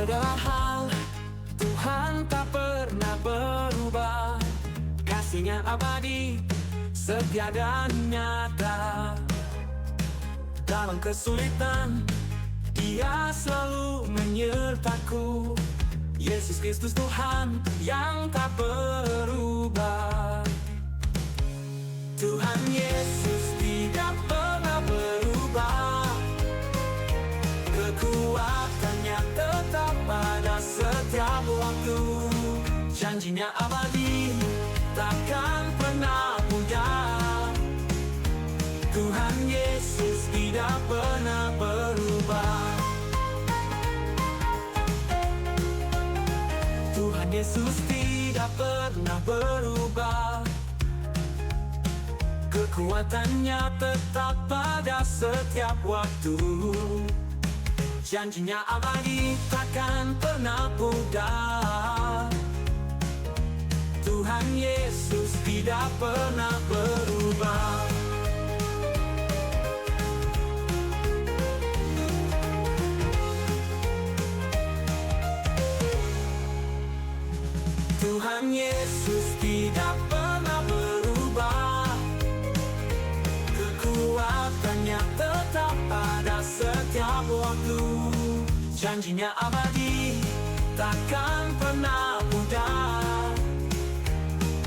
segala hal, Tuhan tak pernah berubah. Kasih-Nya abadi, setia dan nyata. Dalam kesulitan, Dia selalu menyertaku. Yesus Kristus Tuhan yang tak berubah. Tuhan Yesus tidak pernah berubah. Kekuatannya tetap pada setiap waktu. Janji-Nya abadi, takkan pernah pudar. Tuhan Yesus tidak pernah berubah. Tuhan Yesus tidak pernah berubah. Kekuatannya tetap pada setiap waktu. Janji-Nya abadi, takkan pernah pudar. Tuhan Yesus tidak pernah berubah. Tuhan Yesus tidak pernah berubah. Kekuatannya tetap pada setiap waktu. Janji-Nya abadi, takkan pernah pudar.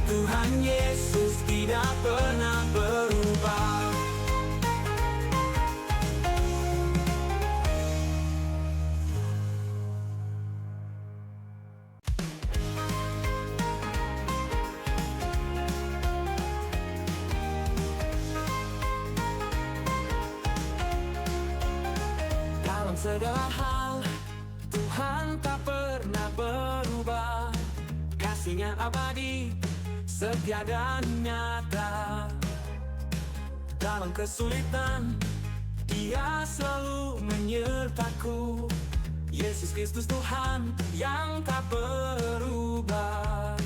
Tuhan Yesus tidak pernah berubah. Dalam segala hal, Tuhan tak pernah berubah. Kasih-Nya abadi, setia dan nyata. Dalam kesulitan, Dia selalu menyertaku. Yesus Kristus Tuhan yang tak berubah.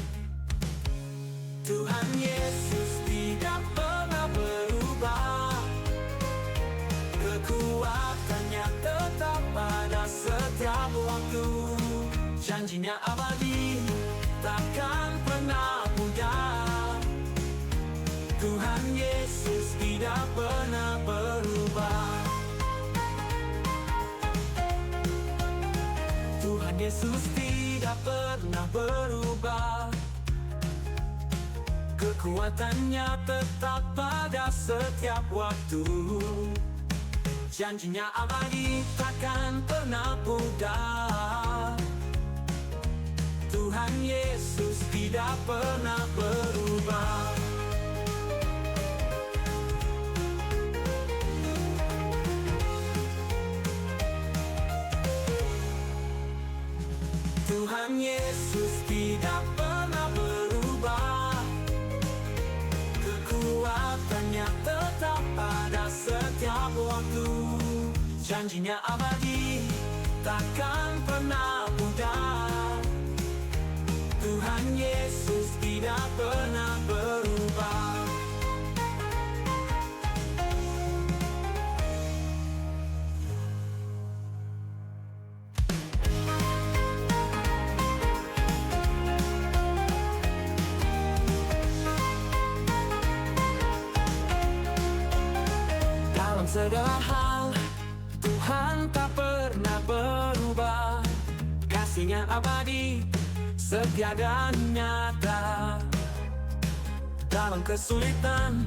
Tuhan Yesus tidak pernah berubah. Kekuatannya tetap pada setiap waktu. Janji-Nya abadi, takkan pernah pudar. Tuhan Yesus tidak pernah berubah. Tuhan Yesus tidak pernah berubah. Kekuatannya tetap pada setiap waktu. Janji-Nya abadi, takkan pernah pudar. Tuhan Yesus tidak pernah berubah. Tuhan Yesus tidak pernah berubah. Kekuatannya tetap pada setiap waktu. Janji-Nya abadi, takkan pernah pudar. Tuhan Yesus tidak pernah berubah. Dalam segala hal, Tuhan tak pernah berubah. Kasih-Nya abadi, setia dan nyata. Dalam kesulitan,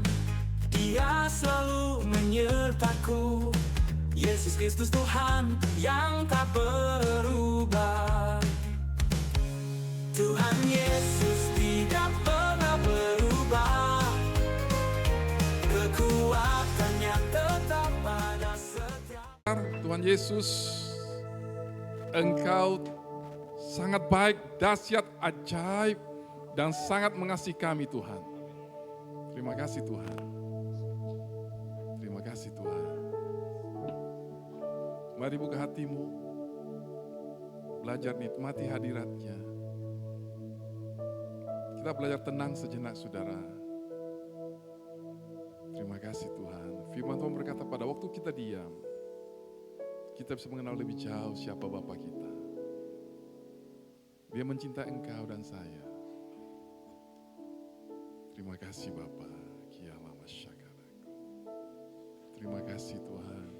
Dia selalu menyertaku. Yesus Kristus Tuhan yang tak berubah. Tuhan Yesus tidak pernah berubah. Kekuatannya tetap pada setiap. Tuhan Yesus, Engkau sangat baik, dahsyat, ajaib, dan sangat mengasihi kami Tuhan. Terima kasih Tuhan. Terima kasih Tuhan. Mari buka hatimu, belajar nikmati hadirat-Nya. Kita belajar tenang sejenak saudara. Terima kasih Tuhan. Firman Tuhan berkata pada waktu kita diam, kita bisa mengenal lebih jauh siapa Bapa kita. Dia mencintai engkau dan saya. Terima kasih Bapa. Kialama syakaraku. Terima kasih Tuhan.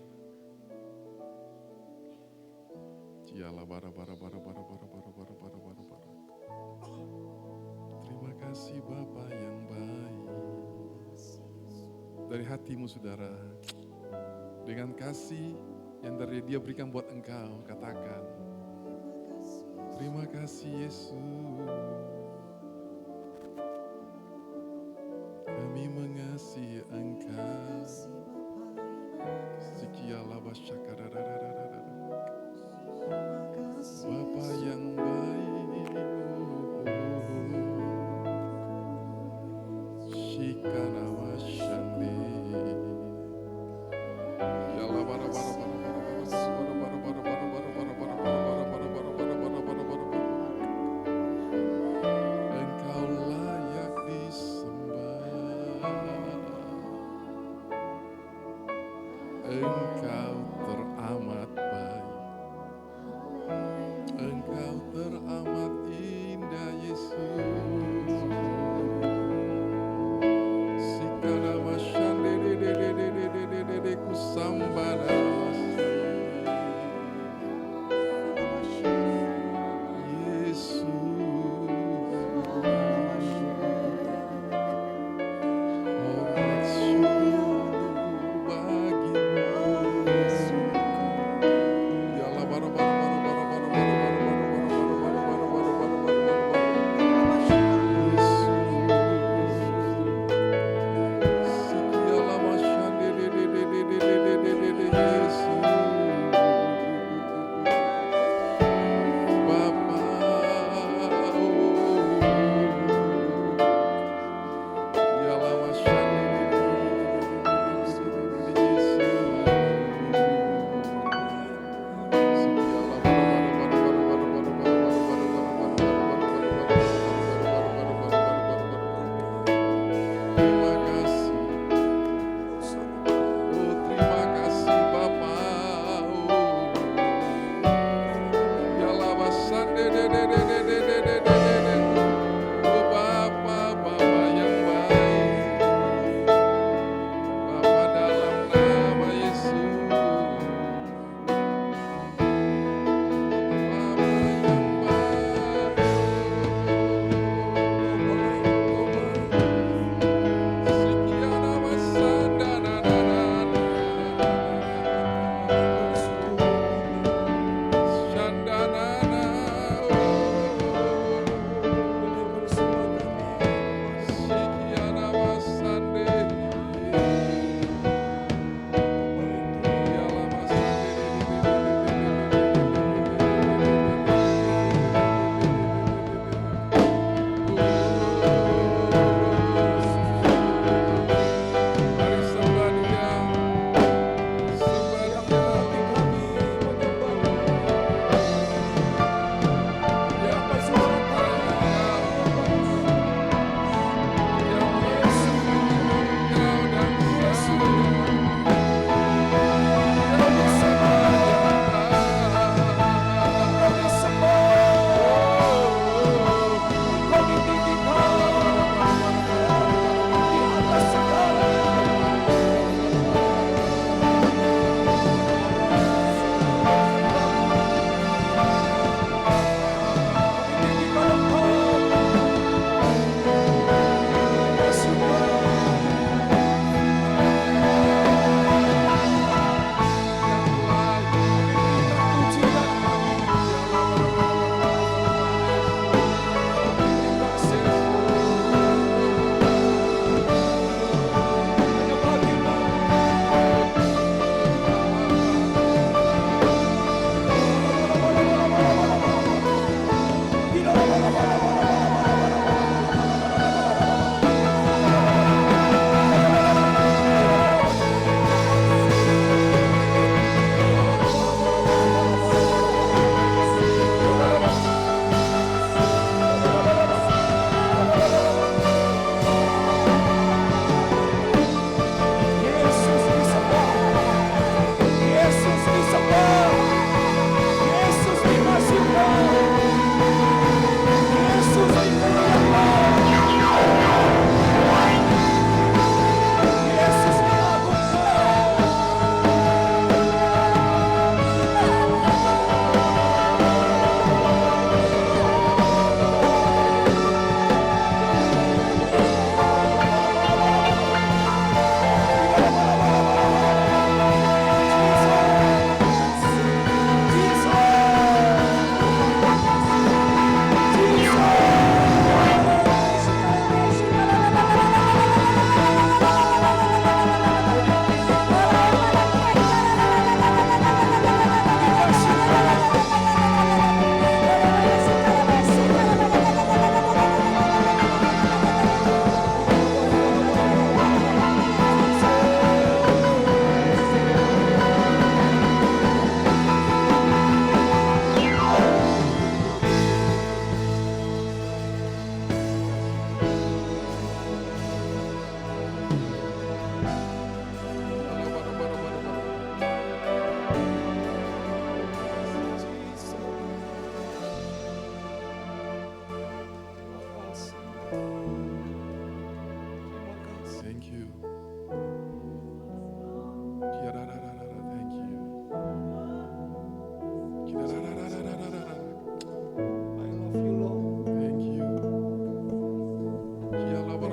Kiala bara bara bara bara bara bara bara bara bara bara. Terima kasih Bapa yang baik. Dari hatimu saudara, dengan kasih yang dari Dia berikan buat engkau, katakan, terima kasih Yesus. Kami mengasihi Engkau. Sikiala basyakadadadadadada. Bapa yang baik. Shikana wasyandi. Yalla bara bara bara bara bara bara bara bara bara bara bara bara bara bara bara bara bara bara bara. Engkau layak disembah. Engkau teramat baik. Engkau teramat indah Yesus. Sikana masyande de kusambana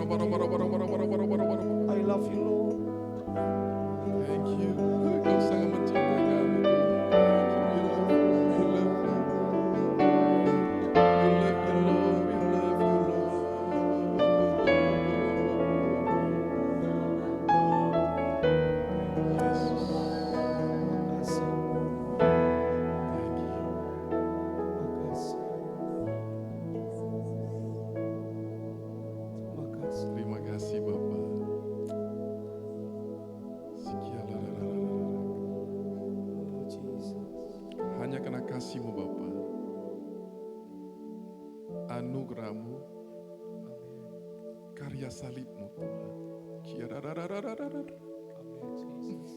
I love you, Lord. Thank you. Kau sangat mencintai kami. Thank you. We love you. We love you, Lord. We love you, Lord. Yesus. Makasih, Thank you. makasih. Terima kasih. Terima kasih Bapa. Sikialarararara. Oh Jesus. Hanya karena kasih-Mu Bapa, anugerah-Mu, karya salib-Mu Tuhan. Kiarararararara. Amin, Jesus.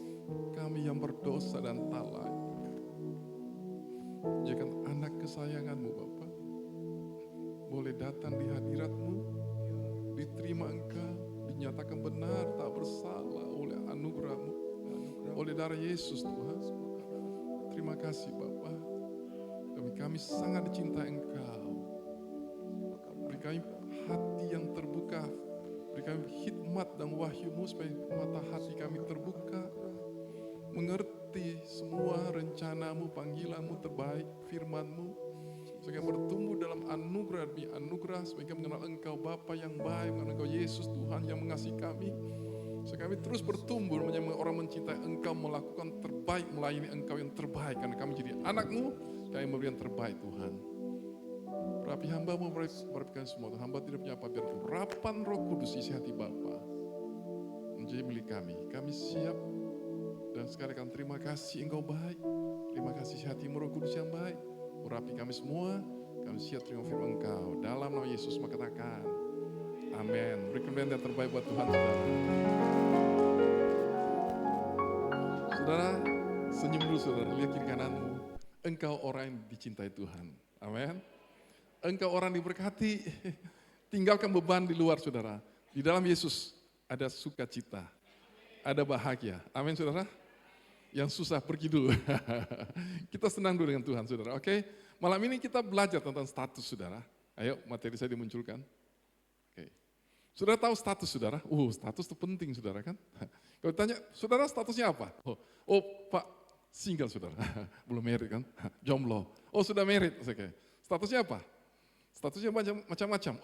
Kami yang berdosa dan lalai, jadikan anak kesayangan-Mu Bapa, boleh datang di hadirat-Mu, diterima Engkau, dinyatakan benar tak bersalah oleh anugerah-Mu, oleh darah Yesus Tuhan. Terima kasih Bapa. Kami sangat dicintai Engkau. Beri kami hati yang terbuka. Beri kami hikmat dan wahyu-Mu supaya mata hati kami terbuka. Mengerti semua rencana-Mu, panggilan-Mu terbaik, firman-Mu. Supaya bertumbuh dalam anugerah demi anugerah. Supaya kami mengenal Engkau Bapa yang baik, mengenal Engkau Yesus Tuhan yang mengasihi kami. Supaya kami terus bertumbuh menjadi orang mencintai Engkau, melakukan terbaik, melayani Engkau yang terbaik. Karena kami jadi anak-Mu, kami memberi yang terbaik Tuhan. Berapi hamba-Mu, berapikan semua. Hamba tidak punya apa, biar urapan Roh Kudus isi hati Bapa menjadi milik kami. Kami siap dan sekali kami terima kasih Engkau baik. Terima kasih isi hati-Mu Roh Kudus yang baik. Urapi kami semua, kami siap terima firman Engkau. Dalam nama Yesus maka katakan, amin. Berikan yang terbaik buat Tuhan, saudara. Saudara, senyum dulu saudara, lihat kiri kananmu. Engkau orang yang dicintai Tuhan. Amin. Engkau orang diberkati. Tinggalkan beban di luar saudara. Di dalam Yesus ada sukacita. Ada bahagia. Amin saudara. Yang susah pergi dulu. Kita senang dulu dengan Tuhan saudara. Oke. Malam ini kita belajar tentang status saudara. Ayo materi saya dimunculkan. Oke. Saudara tahu status saudara? Status itu penting saudara kan? Kalau ditanya, saudara statusnya apa? Pak, single saudara. Belum married kan? Jomblo. Sudah married. Oke. Statusnya apa? Statusnya macam-macam.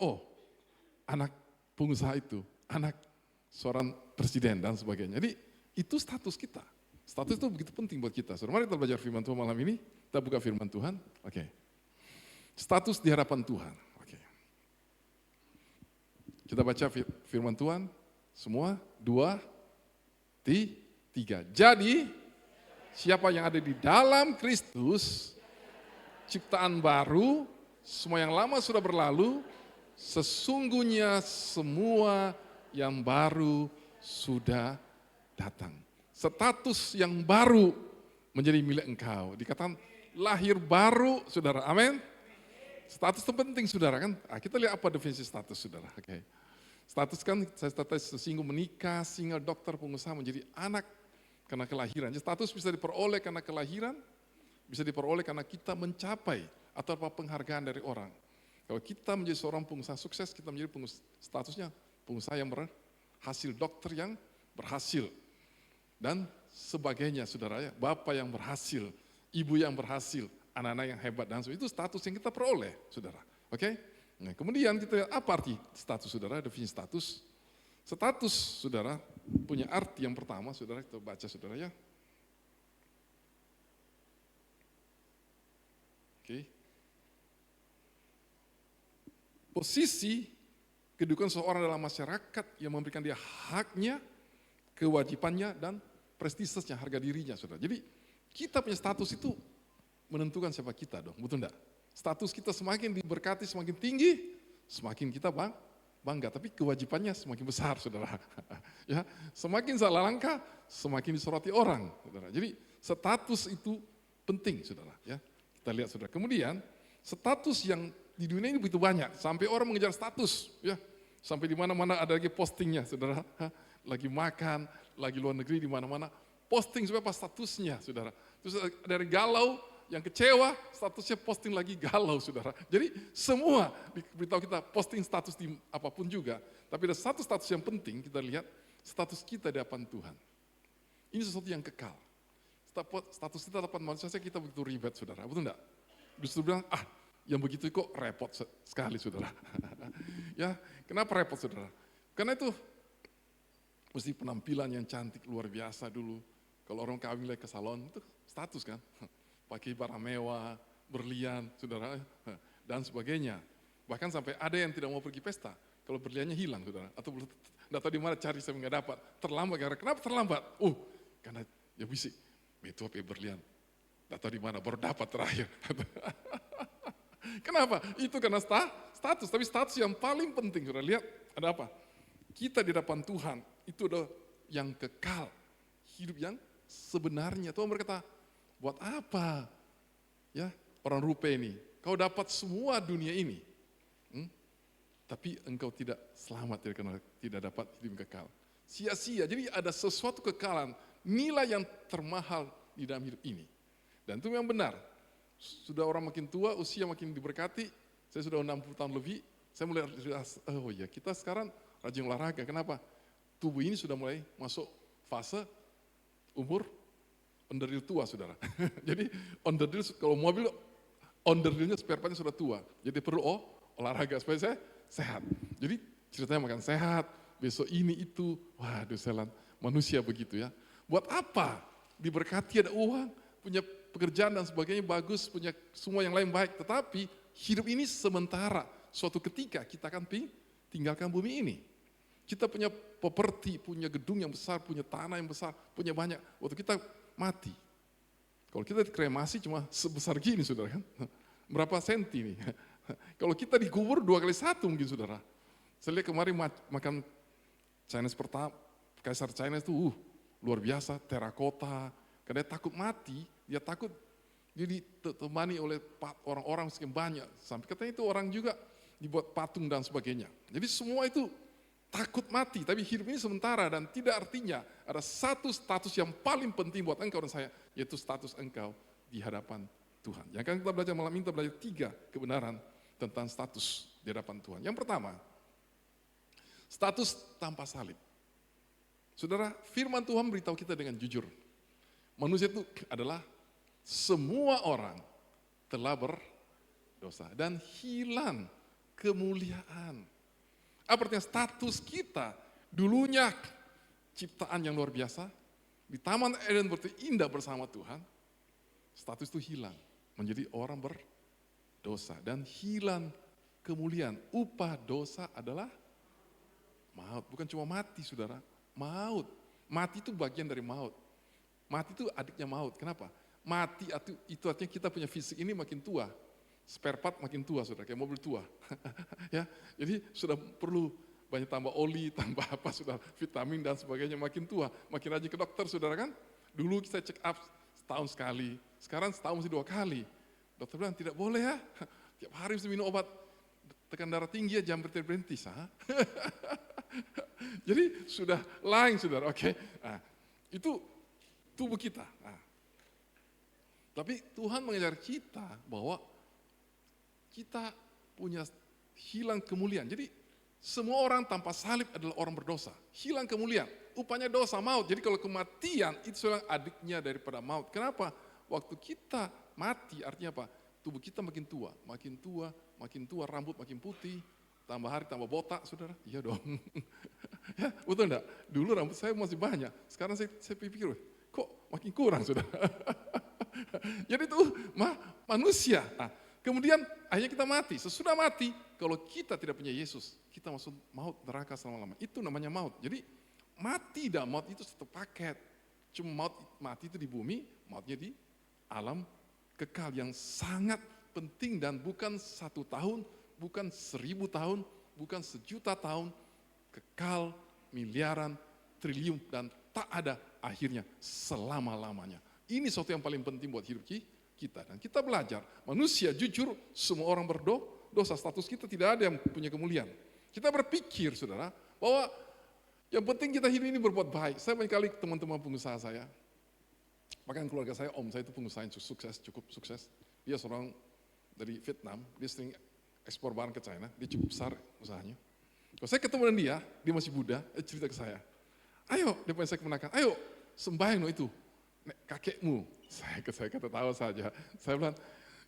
Anak pengusaha itu. Anak seorang presiden dan sebagainya. Jadi itu status kita. Status itu begitu penting buat kita. Saudara, mari kita belajar firman Tuhan malam ini. Kita buka firman Tuhan. Oke. Status di hadapan Tuhan. Kita baca firman Tuhan, semua, 2, 3. Jadi, siapa yang ada di dalam Kristus, ciptaan baru, semua yang lama sudah berlalu, sesungguhnya semua yang baru sudah datang. Status yang baru menjadi milik engkau. Dikatakan lahir baru, saudara, amin. Status itu penting saudara kan. Kita lihat apa definisi status saudara. Oke. Status kan saya sesinggung menikah, single, dokter, pengusaha menjadi anak karena kelahiran. Jadi status bisa diperoleh karena kelahiran, bisa diperoleh karena kita mencapai atau apa penghargaan dari orang. Kalau kita menjadi seorang pengusaha sukses, kita menjadi statusnya pengusaha yang berhasil, dokter yang berhasil dan sebagainya saudara ya. Bapak yang berhasil, ibu yang berhasil, anak-anak yang hebat dan sebagainya. Itu status yang kita peroleh saudara. Oke? Nah, kemudian kita lihat apa arti status saudara, definisi status. Status saudara punya arti yang pertama saudara, kita baca saudara ya. Oke. Posisi kedudukan seorang dalam masyarakat yang memberikan dia haknya, kewajibannya dan prestisenya, harga dirinya saudara. Jadi kita punya status itu menentukan siapa kita dong, betul enggak? Status kita semakin diberkati, semakin tinggi, semakin kita bangga. Tapi kewajibannya semakin besar, saudara. Ya, semakin salah langkah, semakin disoroti orang, saudara. Jadi status itu penting, saudara. Ya, kita lihat, saudara. Kemudian status yang di dunia ini begitu banyak, sampai orang mengejar status, ya, sampai di mana-mana ada lagi postingnya, saudara. Lagi makan, lagi luar negeri di mana-mana, posting supaya apa statusnya, saudara. Terus dari galau yang kecewa, statusnya posting lagi galau, saudara. Jadi semua diberitahu kita posting status di apapun juga. Tapi ada satu status yang penting, kita lihat status kita di hadapan Tuhan. Ini sesuatu yang kekal. Status kita di hadapan manusia, kita begitu ribet, saudara. Betul enggak? Justru bilang, yang begitu kok repot sekali, saudara. Ya, kenapa repot, saudara? Karena itu mesti penampilan yang cantik luar biasa dulu. Kalau orang kawin lagi ke salon, itu status kan. Pakai barang mewah, berlian, saudara, dan sebagainya. Bahkan sampai ada yang tidak mau pergi pesta, kalau berliannya hilang, saudara. Atau tidak tahu di mana cari, saya nggak dapat. Terlambat, kenapa terlambat? Karena ya bisik, itu pakai berlian. Tidak tahu di mana, baru dapat terakhir. Kenapa? Itu karena status, tapi status yang paling penting, saudara. Lihat, ada apa? Kita di hadapan Tuhan, itu adalah yang kekal. Hidup yang sebenarnya. Tuhan berkata, buat apa ya orang rupa ini? Kau dapat semua dunia ini, tapi engkau tidak selamat karena tidak dapat hidup yang kekal. Sia-sia. Jadi ada sesuatu kekalan, nilai yang termahal di dalam hidup ini. Dan itu memang benar. Sudah orang makin tua, usia makin diberkati. Saya sudah 60 tahun lebih. Saya mulai kita sekarang rajin olahraga. Kenapa? Tubuh ini sudah mulai masuk fase umur onderdil tua, saudara. Jadi onderdil, kalau mobil onderdilnya spare partnya sudah tua. Jadi perlu olahraga supaya saya sehat. Jadi ceritanya makan sehat, besok ini itu, waduh selan manusia begitu ya. Buat apa? Diberkati ada uang, punya pekerjaan dan sebagainya bagus, punya semua yang lain baik. Tetapi hidup ini sementara. Suatu ketika kita akan tinggalkan bumi ini. Kita punya properti, punya gedung yang besar, punya tanah yang besar, punya banyak. Waktu kita mati. Kalau kita dikremasi cuma sebesar gini, saudara kan. Berapa senti nih. Kalau kita dikubur 2x1 mungkin, saudara. Saya lihat kemarin makan Chinese pertama, Kaisar China itu luar biasa, terakota. Karena dia takut mati, dia takut jadi ditemani oleh orang-orang sekian banyak. Sampai katanya itu orang juga dibuat patung dan sebagainya. Jadi semua itu takut mati, tapi hidup ini sementara dan tidak artinya ada satu status yang paling penting buat engkau dan saya, yaitu status engkau di hadapan Tuhan. Yang akan kita belajar malam ini, kita belajar 3 kebenaran tentang status di hadapan Tuhan. Yang pertama, status tanpa salib. Saudara, firman Tuhan beritahu kita dengan jujur. Manusia itu adalah semua orang telah berdosa dan hilang kemuliaan. Apa artinya status kita dulunya ciptaan yang luar biasa, di Taman Eden indah bersama Tuhan, status itu hilang, menjadi orang berdosa dan hilang kemuliaan. Upah dosa adalah maut, bukan cuma mati, saudara, maut. Mati itu bagian dari maut. Mati itu adiknya maut. Kenapa? Mati itu artinya kita punya fisik ini makin tua. Spare part makin tua, saudara, kayak mobil tua. Ya, jadi sudah perlu banyak tambah oli, tambah apa, sudah vitamin dan sebagainya, makin tua. Makin rajin ke dokter, saudara kan. Dulu kita check up setahun sekali, sekarang setahun mesti 2 kali. Dokter bilang tidak boleh ya, tiap hari mesti minum obat tekan darah tinggi ya, jangan berhenti. Jadi sudah lain, saudara, oke. Nah, itu tubuh kita. Nah, tapi Tuhan mengajar kita bahwa kita punya hilang kemuliaan. Jadi semua orang tanpa salib adalah orang berdosa. Hilang kemuliaan. Upahnya dosa, maut. Jadi kalau kematian itu seorang adiknya daripada maut. Kenapa? Waktu kita mati artinya apa? Tubuh kita makin tua, rambut makin putih, tambah hari tambah botak, saudara. Iya dong. Ya, betul enggak? Dulu rambut saya masih banyak. Sekarang saya pikir, kok makin kurang, saudara. Jadi itu manusia. Nah, kemudian akhirnya kita mati. Sesudah mati, kalau kita tidak punya Yesus, kita masuk maut, neraka selama-lamanya. Itu namanya maut. Jadi mati dan maut itu satu paket. Cuma mati itu di bumi, mautnya di alam kekal yang sangat penting dan bukan 1 tahun, bukan 1000 tahun, bukan 1.000.000 tahun. Kekal, miliaran, triliun dan tak ada akhirnya selama-lamanya. Ini sesuatu yang paling penting buat hidup kita. Dan kita belajar, manusia jujur, semua orang berdosa, status kita tidak ada yang punya kemuliaan. Kita berpikir, saudara, bahwa yang penting kita hidup ini berbuat baik. Saya banyak kali teman-teman pengusaha saya, Bahkan keluarga saya, om saya itu pengusaha yang sukses, cukup sukses. Dia seorang dari Vietnam, dia sering ekspor barang ke China, dia cukup besar usahanya. Kalau saya ketemu dengan dia masih muda, cerita ke saya, ayo, dia pengen saya kemenakan, ayo sembahyang itu, kakekmu. Saya kata tahu saja, saya bilang,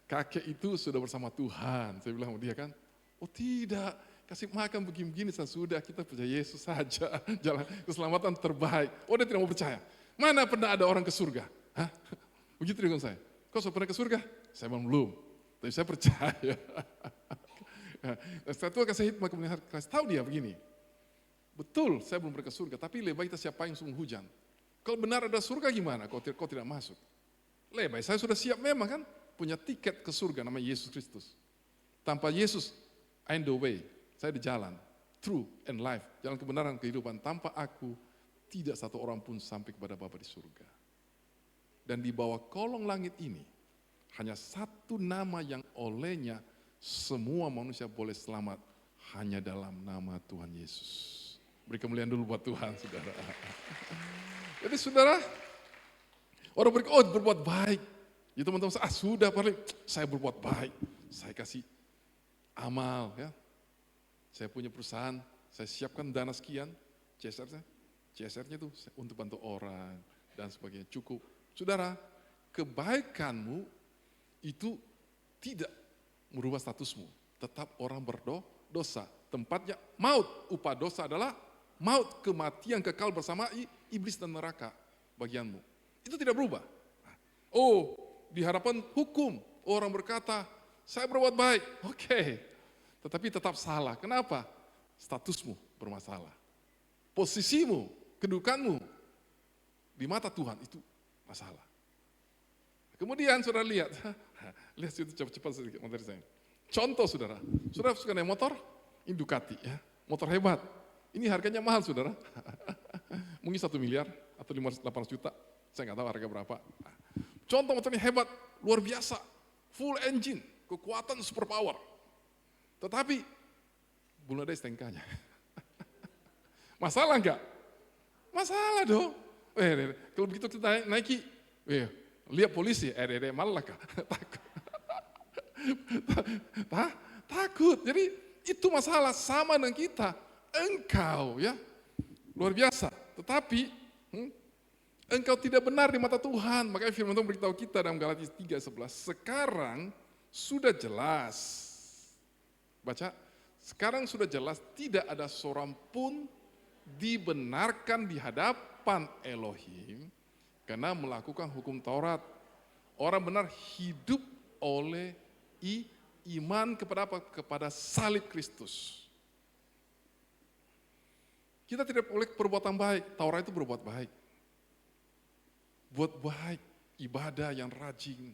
kakek itu sudah bersama Tuhan. Saya bilang sama dia kan, oh tidak, kasih makan begini-begini sudah, kita percaya Yesus saja, jalan keselamatan terbaik. Oh dia tidak mau percaya, mana pernah ada orang ke surga? Hah? Begitu dengan saya, kau sudah pernah ke surga? Saya bilang belum, tapi saya percaya. Setelah itu kasih hikmah kemudian kasih tahu dia begini, betul saya belum pernah ke surga, tapi lebih baik kita siap payung sebelum hujan. Kalau benar ada surga gimana? Kau tidak masuk. Lebih baik saya sudah siap memang kan, punya tiket ke surga namanya Yesus Kristus. Tanpa Yesus, I am the way, saya di jalan, true and life, jalan kebenaran kehidupan. Tanpa aku, tidak satu orang pun sampai kepada Bapa di surga. Dan di bawah kolong langit ini, hanya satu nama yang olehnya semua manusia boleh selamat, hanya dalam nama Tuhan Yesus. Beri kemuliaan dulu buat Tuhan, saudara. Jadi saudara, orang berbuat baik. Ya teman-teman, sudah paling saya berbuat baik. Saya kasih amal ya. Saya punya perusahaan, saya siapkan dana sekian, CSR-nya itu untuk bantu orang dan sebagainya, cukup. Saudara, kebaikanmu itu tidak merubah statusmu, tetap orang berdosa. Tempatnya maut, upah dosa adalah maut, kematian kekal bersama iblis dan neraka bagianmu. Itu tidak berubah. Oh, di hadapan hukum orang berkata, saya berbuat baik, oke. Tetapi tetap salah. Kenapa? Statusmu bermasalah. Posisimu, kedudukanmu di mata Tuhan itu masalah. Kemudian saudara lihat situ cepat-cepat sedikit materi saya. Contoh saudara suka naik motor, ini Ducati ya, motor hebat. Ini harganya mahal saudara, mungkin 1 miliar atau 800 juta, saya nggak tahu harga berapa. Contoh motornya hebat, luar biasa, full engine, kekuatan super power. Tetapi belum ada STNK-nya. Masalah enggak? Masalah dong. Kalau begitu kita naiki, lihat polisi, malah kah? Takut. Jadi itu masalah sama dengan kita. Engkau ya, luar biasa. Tetapi engkau tidak benar di mata Tuhan. Makanya firman Tuhan beritahu kita dalam Galatia 3:11. Sekarang sudah jelas. Baca, sekarang sudah jelas tidak ada seorang pun dibenarkan di hadapan Elohim karena melakukan hukum Taurat. Orang benar hidup oleh iman kepada apa? Kepada salib Kristus. Kita tidak boleh perbuatan baik, Taurat itu berbuat baik. Buat baik, ibadah yang rajin,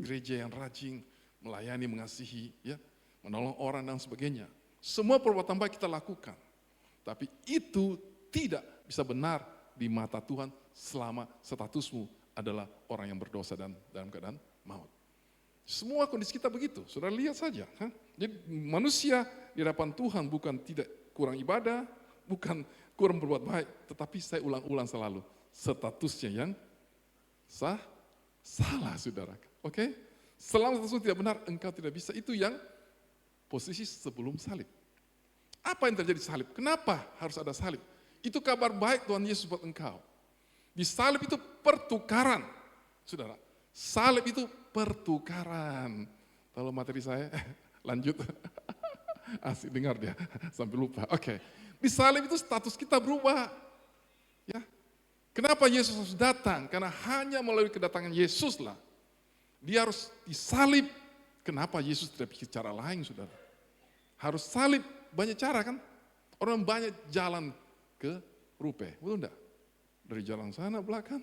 gereja yang rajin, melayani, mengasihi, ya, menolong orang dan sebagainya. Semua perbuatan baik kita lakukan. Tapi itu tidak bisa benar di mata Tuhan selama statusmu adalah orang yang berdosa dan dalam keadaan maut. Semua kondisi kita begitu, saudara lihat saja. Jadi manusia di hadapan Tuhan bukan tidak kurang ibadah, bukan kurang berbuat baik, tetapi saya ulang-ulang selalu, statusnya yang salah saudara. Oke? Selama statusmu tidak benar, engkau tidak bisa. Itu yang posisi sebelum salib. Apa yang terjadi salib? Kenapa harus ada salib? Itu kabar baik Tuhan Yesus buat engkau. Di salib itu pertukaran. Saudara, salib itu pertukaran. Kalau materi saya, lanjut. Asik dengar dia, sampai lupa. Oke. Di salib itu status kita berubah. Ya. Kenapa Yesus harus datang? Karena hanya melalui kedatangan Yesuslah dia harus disalib. Kenapa Yesus tidak pikir cara lain, saudara? Harus salib, banyak cara kan? Orang banyak jalan ke Rupe, betul enggak? Dari jalan sana belakang,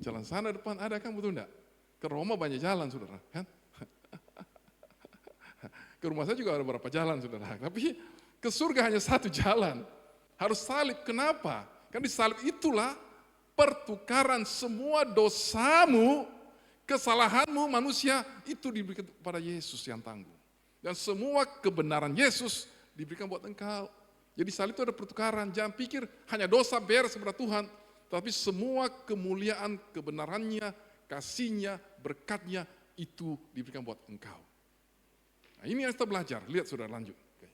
jalan sana depan ada kan, betul enggak? Ke Roma banyak jalan, saudara. Kan? Ke rumah saya juga ada beberapa jalan, saudara. Tapi ke surga hanya satu jalan. Harus salib, kenapa? Kan di salib itulah pertukaran semua dosamu, kesalahanmu manusia itu diberikan kepada Yesus yang tanggung. Dan semua kebenaran Yesus diberikan buat engkau. Jadi salib itu ada pertukaran. Jangan pikir hanya dosa beres kepada Tuhan, Tapi semua kemuliaan, kebenarannya, kasihnya, berkatnya itu diberikan buat engkau. Nah, ini yang kita belajar. Lihat saudara, lanjut. Oke.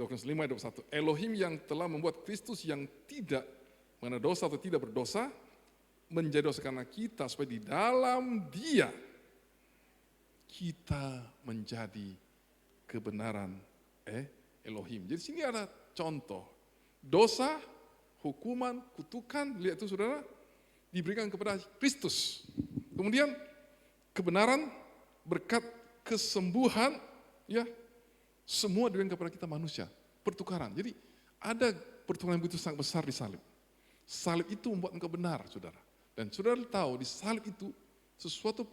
2 Korintus 5 ayat 21. Elohim yang telah membuat Kristus yang tidak mengenai dosa atau tidak berdosa menjadi dosa karena kita, supaya di dalam Dia kita menjadi kebenaran Elohim. Jadi sini ada contoh. Dosa, hukuman, kutukan, lihat itu saudara, diberikan kepada Kristus. Kemudian kebenaran, berkat, kesembuhan, ya, semua diberikan kepada kita manusia. Pertukaran. Jadi ada pertukaran yang begitu sangat besar di salib. Salib itu membuat engkau benar, saudara. Dan saudara tahu di salib itu sesuatu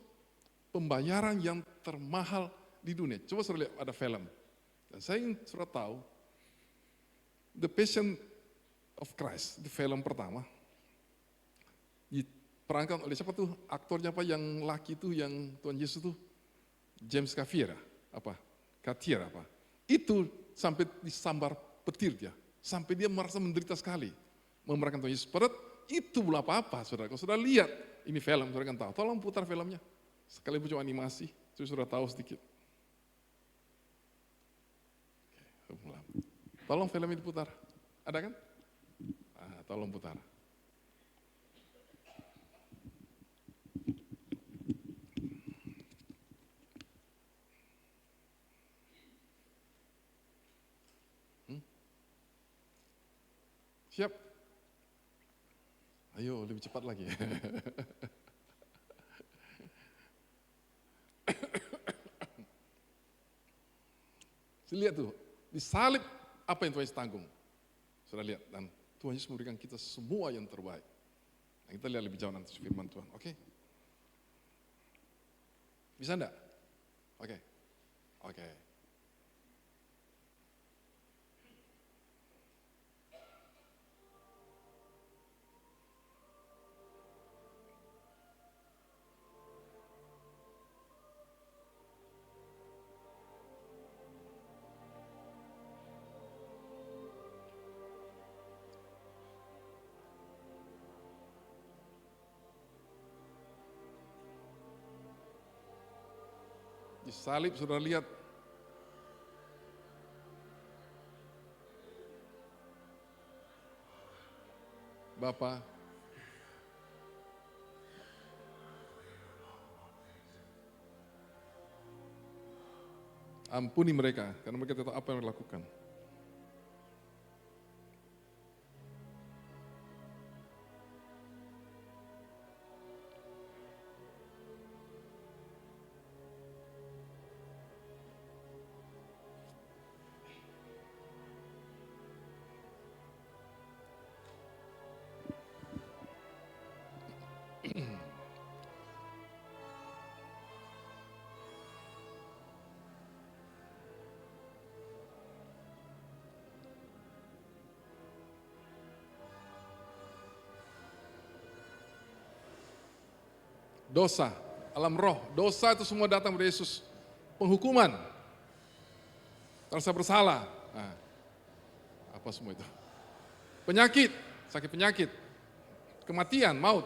pembayaran yang termahal di dunia. Coba saudara lihat ada film. Dan saya ingin saudara tahu, The Passion of Christ, di film pertama, diperankan oleh siapa tuh? Aktornya apa yang laki itu, yang Tuhan Yesus tuh? James Cavier, apa? Cartier apa? Itu sampai disambar petir dia. Sampai dia merasa menderita sekali. Memerankan Tuhan Yesus. Padahal itu belum apa-apa, saudara. Kalau saudara lihat ini film, saudara kan tahu. Tolong putar filmnya. Sekali cuma animasi, supaya saudara tahu sedikit. Tolong film ini diputar. Ada kan? Tolong putar. Siap? Ayo lebih cepat lagi. Lihat tuh, di salib apa yang Tuhan Yesus tanggung. Sudah lihat, dan Tuhan Yesus memberikan kita semua yang terbaik. Nah, kita lihat lebih jauh nanti firman Tuhan, oke? Bisa enggak? Oke. Di salib sudah lihat. Bapa, ampuni mereka karena mereka tidak tahu apa yang mereka lakukan. Dosa, alam roh, dosa itu semua datang dari Yesus. Penghukuman, rasa bersalah, nah, apa semua itu? Penyakit, sakit penyakit, kematian, maut.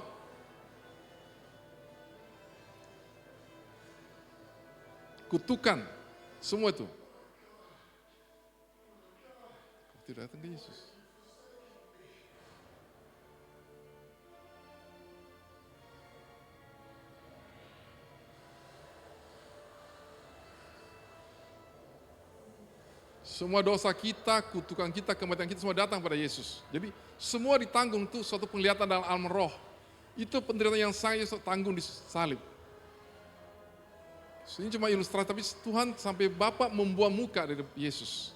Kutukan, semua itu. Tidak datang ke Yesus. Semua dosa kita, kutukan kita, kematian kita semua datang pada Yesus. Jadi semua ditanggung itu suatu penglihatan dalam alam roh. Itu penderitaan yang saya tanggung di salib. Ini cuma ilustrasi, tapi Tuhan sampai Bapa membuang muka dari Yesus.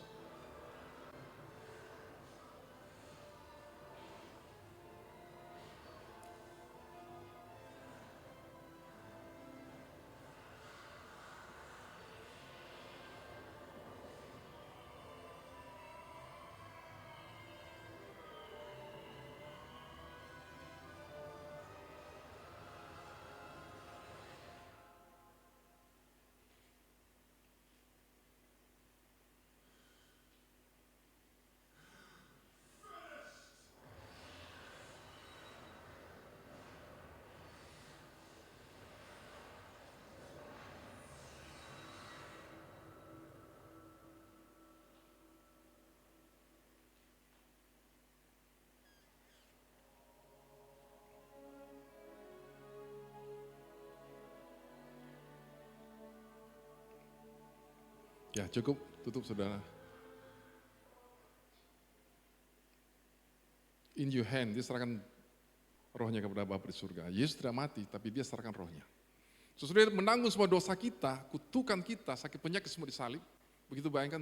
Ya cukup, tutup saudara. In your hand, dia serahkan rohnya kepada Bapa di surga. Yesus tidak mati, tapi dia serahkan rohnya. Sesudah dia menanggung semua dosa kita, kutukan kita, sakit penyakit semua disalib. Begitu bayangkan,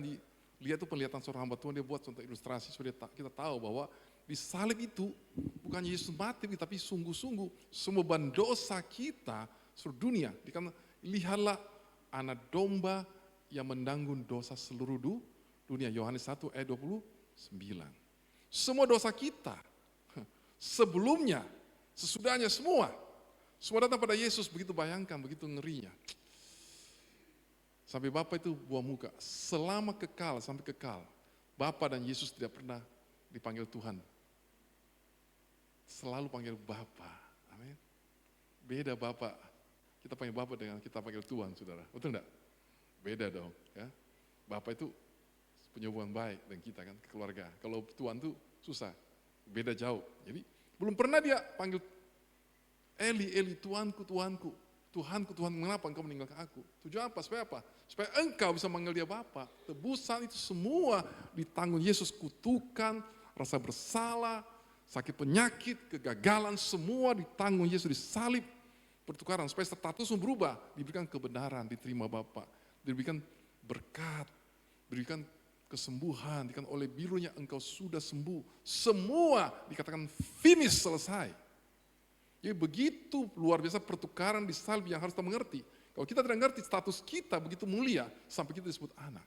lihat tuh penglihatan seorang hamba Tuhan, dia buat contoh ilustrasi, supaya kita tahu bahwa di salib itu bukan Yesus mati, tapi sungguh-sungguh semua beban dosa kita seluruh dunia. Lihatlah anak domba yang menanggung dosa seluruh dunia. Yohanes 1 ayat 29. Semua dosa kita sebelumnya, sesudahnya semua datang pada Yesus. Begitu bayangkan, begitu ngerinya. Sampai Bapa itu buah muka, selama kekal, sampai kekal. Bapa dan Yesus tidak pernah dipanggil Tuhan. Selalu panggil Bapa. Amin. Beda Bapa. Kita panggil Bapa dengan kita panggil Tuhan, saudara. Betul enggak? Beda dong. Ya. Bapa itu punya hubungan baik dengan kita kan, keluarga. Kalau Tuhan tuh susah, beda jauh. Jadi belum pernah dia panggil Eli, Eli, Tuhanku, Tuhanku. Tuhanku, Tuhan, mengapa engkau meninggalkan aku? Tujuan apa? Supaya apa? Supaya engkau bisa manggil dia Bapa. Tebusan itu semua ditanggung Yesus, kutukan, rasa bersalah, sakit penyakit, kegagalan, semua ditanggung Yesus, disalib, pertukaran. Supaya statusmu berubah, diberikan kebenaran, diterima Bapa, diberikan berkat, diberikan kesembuhan, dikatakan oleh birunya engkau sudah sembuh. Semua dikatakan finish, selesai. Jadi begitu luar biasa pertukaran di salib yang harus kita mengerti. Kalau kita tidak mengerti status kita begitu mulia, sampai kita disebut anak.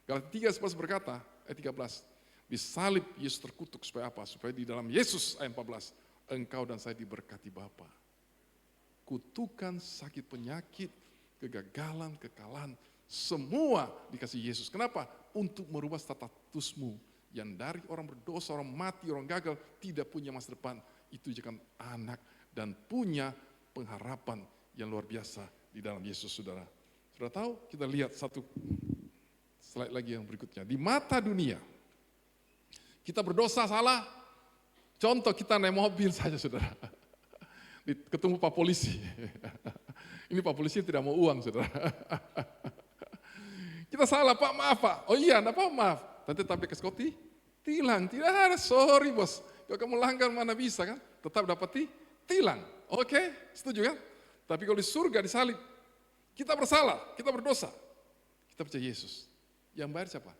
Galatia 3:11 berkata, ayat 13, di salib Yesus terkutuk supaya apa? Supaya di dalam Yesus, ayat 14, engkau dan saya diberkati Bapa. Kutukan, sakit penyakit, kegagalan, kekalahan, semua dikasih Yesus. Kenapa? Untuk merubah statusmu yang dari orang berdosa, orang mati, orang gagal, tidak punya masa depan. Itu jadikan anak dan punya pengharapan yang luar biasa di dalam Yesus, saudara. Sudah tahu? Kita lihat satu slide lagi yang berikutnya. Di mata dunia, kita berdosa salah. Contoh kita naik mobil saja, saudara. Ketemu Pak Polisi. Ini Pak Polisi tidak mau uang, saudara. Kita salah, Pak, maaf Pak. Oh iya, enggak apa, maaf. Nanti tapi ke Skoti, tilang. Tidak ada, sorry bos. Kalau kamu langgar mana bisa kan? Tetap dapat tilang. Oke, setuju kan? Tapi kalau di surga, di salib, kita bersalah, kita berdosa. Kita percaya Yesus. Yang bayar siapa?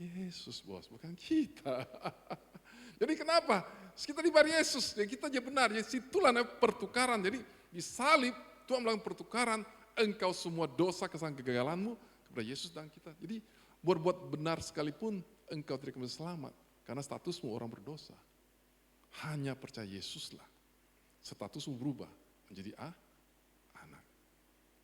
Yesus bos, bukan kita. Jadi kenapa? Kita dibayar Yesus, ya kita aja benar. Ya situlah pertukaran. Jadi di salib, Tuhan melakukan pertukaran, engkau semua dosa, kesalahan, kegagalanmu, kepada Yesus dan kita. Jadi berbuat benar sekalipun engkau tidak bisa selamat. Karena statusmu orang berdosa. Hanya percaya Yesuslah. Statusmu berubah menjadi anak.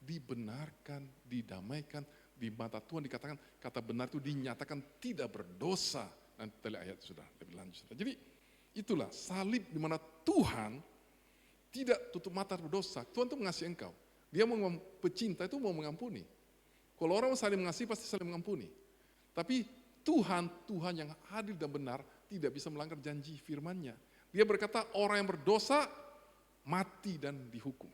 Dibenarkan, didamaikan, di mata Tuhan dikatakan, kata benar itu dinyatakan tidak berdosa. Nanti kita lihat ayat sudah lebih lanjut. Jadi itulah salib di mana Tuhan tidak tutup mata berdosa. Tuhan itu mengasihi engkau. Dia mau pecinta itu mau mengampuni. Kalau orang saling mengasihi pasti saling mengampuni. Tapi Tuhan yang adil dan benar tidak bisa melanggar janji firman-Nya. Dia berkata orang yang berdosa mati dan dihukum.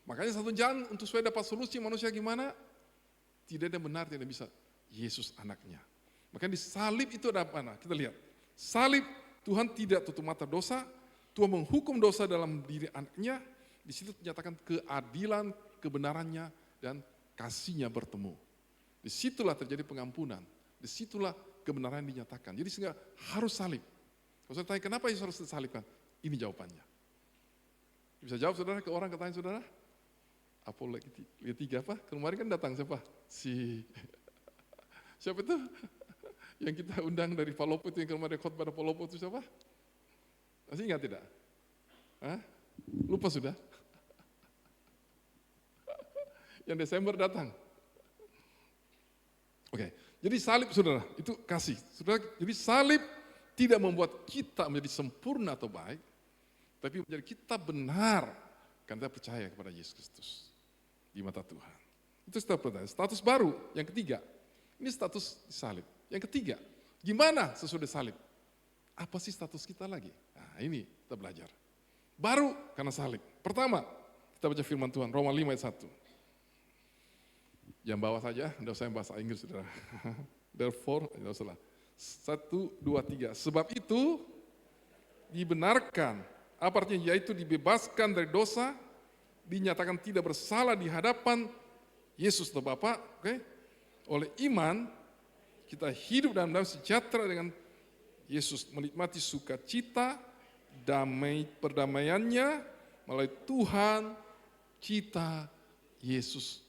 Makanya satu jalan untuk supaya dapat solusi manusia gimana? Tidak ada benar, tidak bisa. Yesus anaknya. Makanya di salib itu ada apa? Nah, kita lihat. Salib Tuhan tidak tutup mata dosa. Tuhan menghukum dosa dalam diri anaknya. Di situ dinyatakan keadilan, kebenarannya, dan kasihnya bertemu. Disitulah terjadi pengampunan. Disitulah kebenaran dinyatakan. Jadi sehingga harus salib. Kalau saya tanya kenapa Yesus harus disalibkan? Ini jawabannya. Bisa jawab saudara ke orang ketanya saudara? Apalagi 3 apa? Kemarin kan datang siapa? Siapa itu? Yang kita undang dari Palopo itu yang kemarin khotbah pada Palopo itu siapa? Masih ingat tidak? Hah? Lupa sudah? Yang Desember datang. Oke, jadi salib saudara, itu kasih. Saudara, jadi salib tidak membuat kita menjadi sempurna atau baik, tapi menjadi kita benar karena kita percaya kepada Yesus Kristus di mata Tuhan. Itu status baru. Yang ketiga, ini status salib. Yang ketiga, gimana sesudah salib? Apa sih status kita lagi? Nah ini kita belajar. Baru karena salib. Pertama, kita baca firman Tuhan, Roma 5 ayat 1. Yang bawah saja, tidak usah yang bahasa Inggris, saudara. Therefore, tidak usah. 1, 2, 3. Sebab itu dibenarkan. Apa artinya? Yaitu dibebaskan dari dosa, dinyatakan tidak bersalah di hadapan Yesus atau Bapa. Okay? Oleh iman, kita hidup dalam damai sejahtera dengan Yesus, menikmati sukacita, damai perdamaiannya melalui Tuhan kita Yesus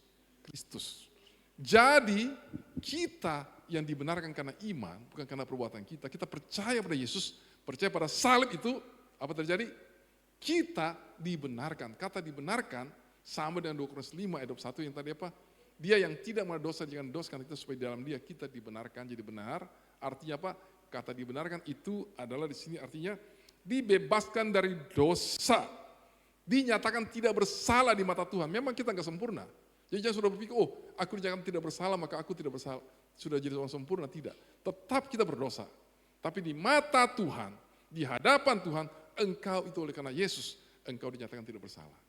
Kristus. Jadi kita yang dibenarkan karena iman, bukan karena perbuatan kita. Kita percaya pada Yesus, percaya pada salib itu, apa terjadi? Kita dibenarkan. Kata dibenarkan sama dengan 2 Korintus 5 ayat 21 yang tadi apa? Dia yang tidak mengenal dosa jangan doskan kita supaya di dalam dia kita dibenarkan jadi benar. Artinya apa? Kata dibenarkan itu adalah di sini artinya dibebaskan dari dosa. Dinyatakan tidak bersalah di mata Tuhan. Memang kita nggak sempurna. Jadi jangan sudah berpikir, oh aku dinyatakan tidak bersalah maka aku tidak bersalah. Sudah jadi orang sempurna, tidak. Tetap kita berdosa. Tapi di mata Tuhan, di hadapan Tuhan, engkau itu oleh karena Yesus, engkau dinyatakan tidak bersalah.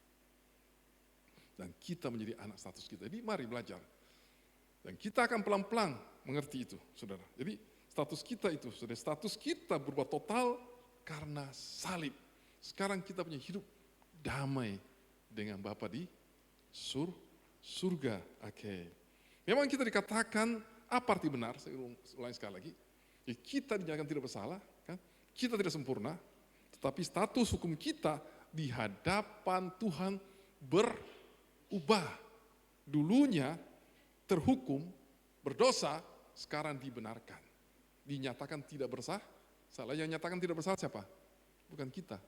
Dan kita menjadi anak status kita. Jadi mari belajar. Dan kita akan pelan-pelan mengerti itu, saudara. Jadi status kita itu, saudara, status kita berubah total karena salib. Sekarang kita punya hidup damai dengan Bapa di surga. Oke. Memang kita dikatakan apa arti benar? Saya ulangi sekali lagi. Jadi kita dinyatakan tidak bersalah, kan? Kita tidak sempurna, tetapi status hukum kita di hadapan Tuhan berubah. Dulunya terhukum, berdosa, sekarang dibenarkan. Dinyatakan tidak bersalah. Yang nyatakan tidak bersalah siapa? Bukan kita,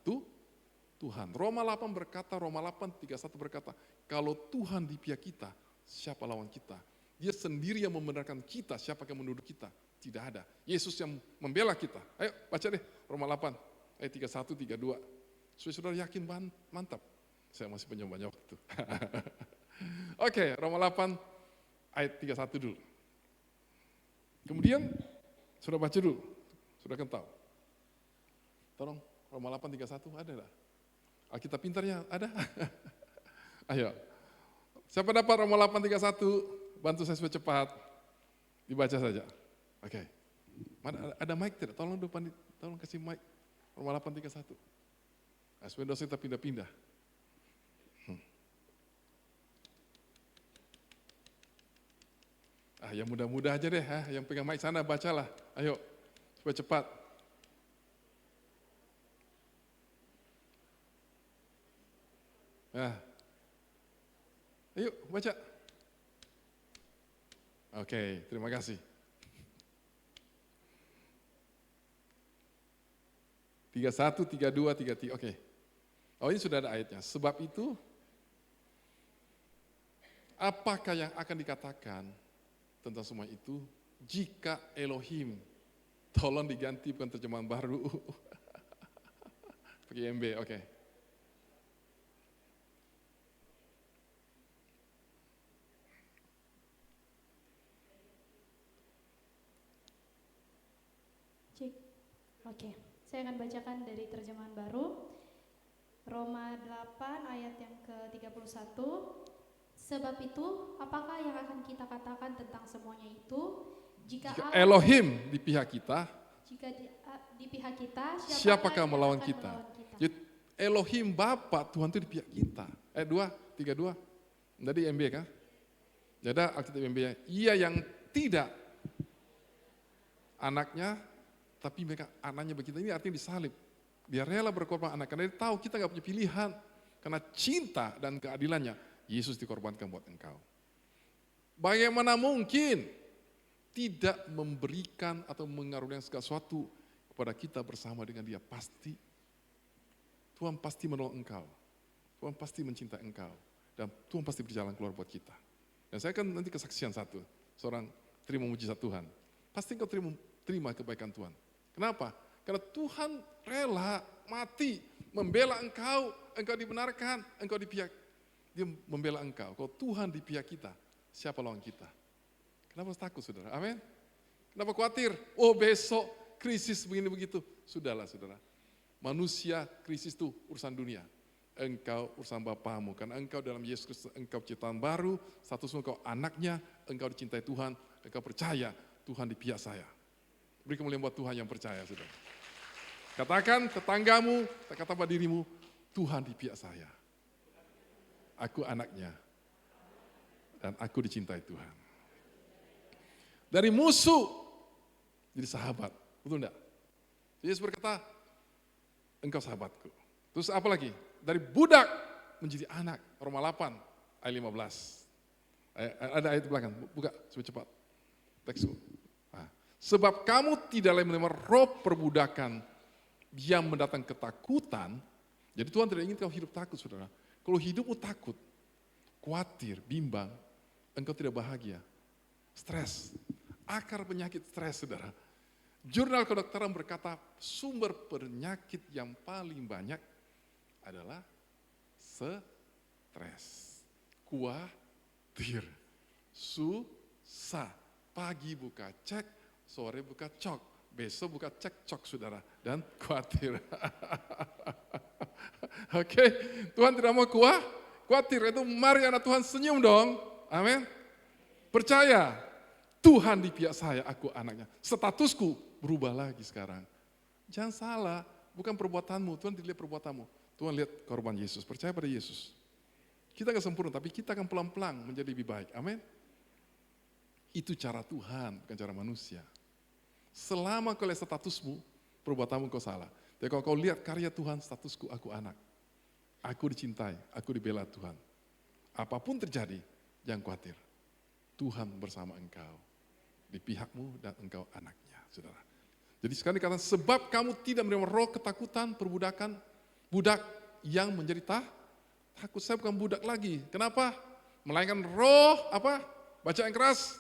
Tuhan. Roma 8 berkata, Roma 8:31 berkata, kalau Tuhan di pihak kita, siapa lawan kita? Dia sendiri yang membenarkan kita, siapa yang menuduh kita? Tidak ada. Yesus yang membela kita. Ayo baca deh Roma 8 ayat 31, 32. Supaya saudara yakin mantap. Saya masih banyak waktu. Oke, Roma 8 ayat 31 dulu. Kemudian sudah baca dulu. Sudah kan tahu. Tolong Roma 8:31 ada enggak? Alkitab pintarnya ada? Ayo. Siapa dapat Roma 8:31? Bantu saya supaya cepat. Dibaca saja. Oke. Ada mic tidak? Tolong depan, tolong kasih mic. Roma 8:31. Nah, supaya dosa kita pindah-pindah. Yang mudah-mudah aja deh, yang pegang mic sana bacalah. Ayo, supaya cepat. Ayo baca. Oke, terima kasih. 31, 32, 33, oke. Oh ini sudah ada ayatnya. Sebab itu, apakah yang akan dikatakan tentang semua itu? Jika Elohim, tolong diganti bukan terjemahan baru. Pakai MB, oke. Oke, saya akan bacakan dari terjemahan baru. Roma 8 ayat yang ke-31. Sebab itu, apakah yang akan kita katakan tentang semuanya itu? Jika Elohim di pihak kita, jika di pihak kita, siapakah yang melawan akan kita? melawan kita? Jadi, Elohim Bapa, Tuhan itu di pihak kita. 32. Tadi MB kan? Jadi Alkitab MB-nya, ia yang tidak anaknya, tapi mereka anaknya begitu. Ini artinya disalib. Dia rela berkorban anak, karena dia tahu kita gak punya pilihan. Karena cinta dan keadilannya, Yesus dikorbankan buat engkau. Bagaimana mungkin tidak memberikan atau mengaruniakan segala sesuatu kepada kita bersama dengan dia? Pasti. Tuhan pasti menolong engkau. Tuhan pasti mencintai engkau. Dan Tuhan pasti berjalan keluar buat kita. Dan saya akan nanti kesaksian satu. Seorang terima mujizat Tuhan. Pasti engkau terima kebaikan Tuhan. Kenapa? Karena Tuhan rela mati, membela engkau, engkau dibenarkan, engkau di pihak, dia membela engkau. Kalau Tuhan di pihak kita, siapa lawan kita? Kenapa harus takut, saudara? Amin. Kenapa khawatir? Oh besok krisis begini begitu. Sudahlah, saudara. Manusia krisis itu urusan dunia. engkau bersama Bapamu. Karena engkau dalam Yesus Kristus, engkau ciptaan baru, statusmu engkau anaknya, engkau dicintai Tuhan, engkau percaya Tuhan di pihak saya. Beri kemuliaan buat Tuhan yang percaya, saudara. Katakan tetanggamu, kata pada dirimu, Tuhan di pihak saya. Aku anaknya, dan aku dicintai Tuhan. Dari musuh, jadi sahabat, betul enggak? Yesus berkata, engkau sahabatku. Terus apa lagi? Dari budak menjadi anak. Roma 8 ayat 15. Ada ayat di belakang, buka supaya cepat. Teksku. Nah, sebab kamu tidak lagi menerima roh perbudakan yang mendatang ketakutan. Jadi Tuhan tidak ingin kau hidup takut, saudara. Kalau hidupmu takut, khawatir, bimbang, engkau tidak bahagia. Stres. Akar penyakit stres, saudara. Jurnal kedokteran berkata sumber penyakit yang paling banyak adalah stres, khawatir, susah. Pagi buka cek, sore buka cok, besok buka cek cok, saudara, dan khawatir. Oke, Tuhan tidak mau khawatir, itu mari anak Tuhan senyum dong, amin. Percaya, Tuhan di pihak saya, aku anaknya. Statusku berubah lagi sekarang. Jangan salah, bukan perbuatanmu, Tuhan tidak lihat perbuatanmu. Tuhan lihat korban Yesus, percaya pada Yesus. Kita gak sempurna, tapi kita akan pelan-pelan menjadi lebih baik, amin. Itu cara Tuhan, bukan cara manusia. Selama kau lihat statusmu, perbuatanmu kau salah. Tapi kalau kau lihat karya Tuhan, statusku aku anak. Aku dicintai, aku dibela Tuhan. Apapun terjadi, jangan khawatir. Tuhan bersama engkau. Di pihakmu dan engkau anaknya, saudara. Jadi sekarang dikatakan, sebab kamu tidak menerima roh ketakutan, perbudakan, budak yang menjadi takut. Saya bukan budak lagi. Kenapa? Melainkan roh, apa? Baca yang keras.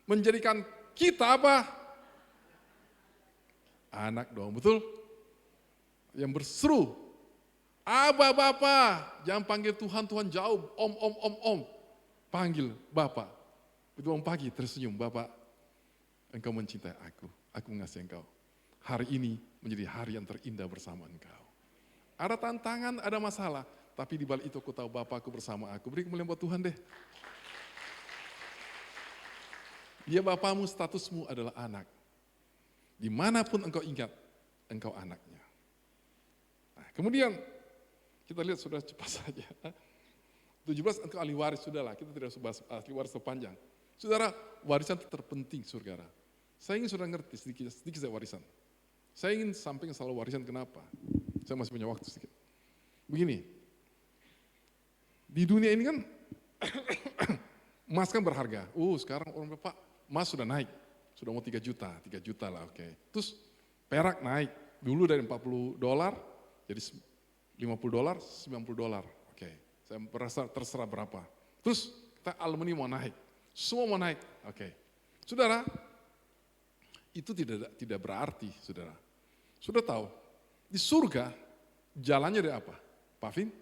Menjadikan kita apa? Anak dong, betul? Yang berseru. Aba Bapa, jangan panggil Tuhan, Tuhan jauh. Om. Panggil Bapa. Itu orang pagi tersenyum, Bapak, engkau mencintai aku mengasihi engkau. Hari ini menjadi hari yang terindah bersama engkau. Ada tantangan, ada masalah, tapi di balik itu aku tahu Bapakku bersama aku. Beri kemuliaan buat Tuhan deh. Dia Bapamu, statusmu adalah anak. Dimanapun engkau ingat, engkau anaknya. Nah, kemudian kita lihat sudah cepat saja. 17 engkau ahli waris, sudahlah, kita tidak usah bahas ahli waris sepanjang. Saudara, warisan itu terpenting, saudara. Saya ingin saudara ngerti sedikit saya warisan. Saya ingin sampaikan selalu warisan, kenapa? Saya masih punya waktu sedikit. Begini, di dunia ini kan emas kan berharga. Sekarang orang Bapak, emas sudah naik, sudah mau 3 juta lah, oke. Terus perak naik, dulu dari $40 jadi $50, $90, oke. Saya merasa terserah berapa. Terus kita aluminium mau naik. Semua mau naik, oke. Saudara, itu tidak berarti, saudara. Sudah tahu, di surga jalannya dari apa? Pak Vin?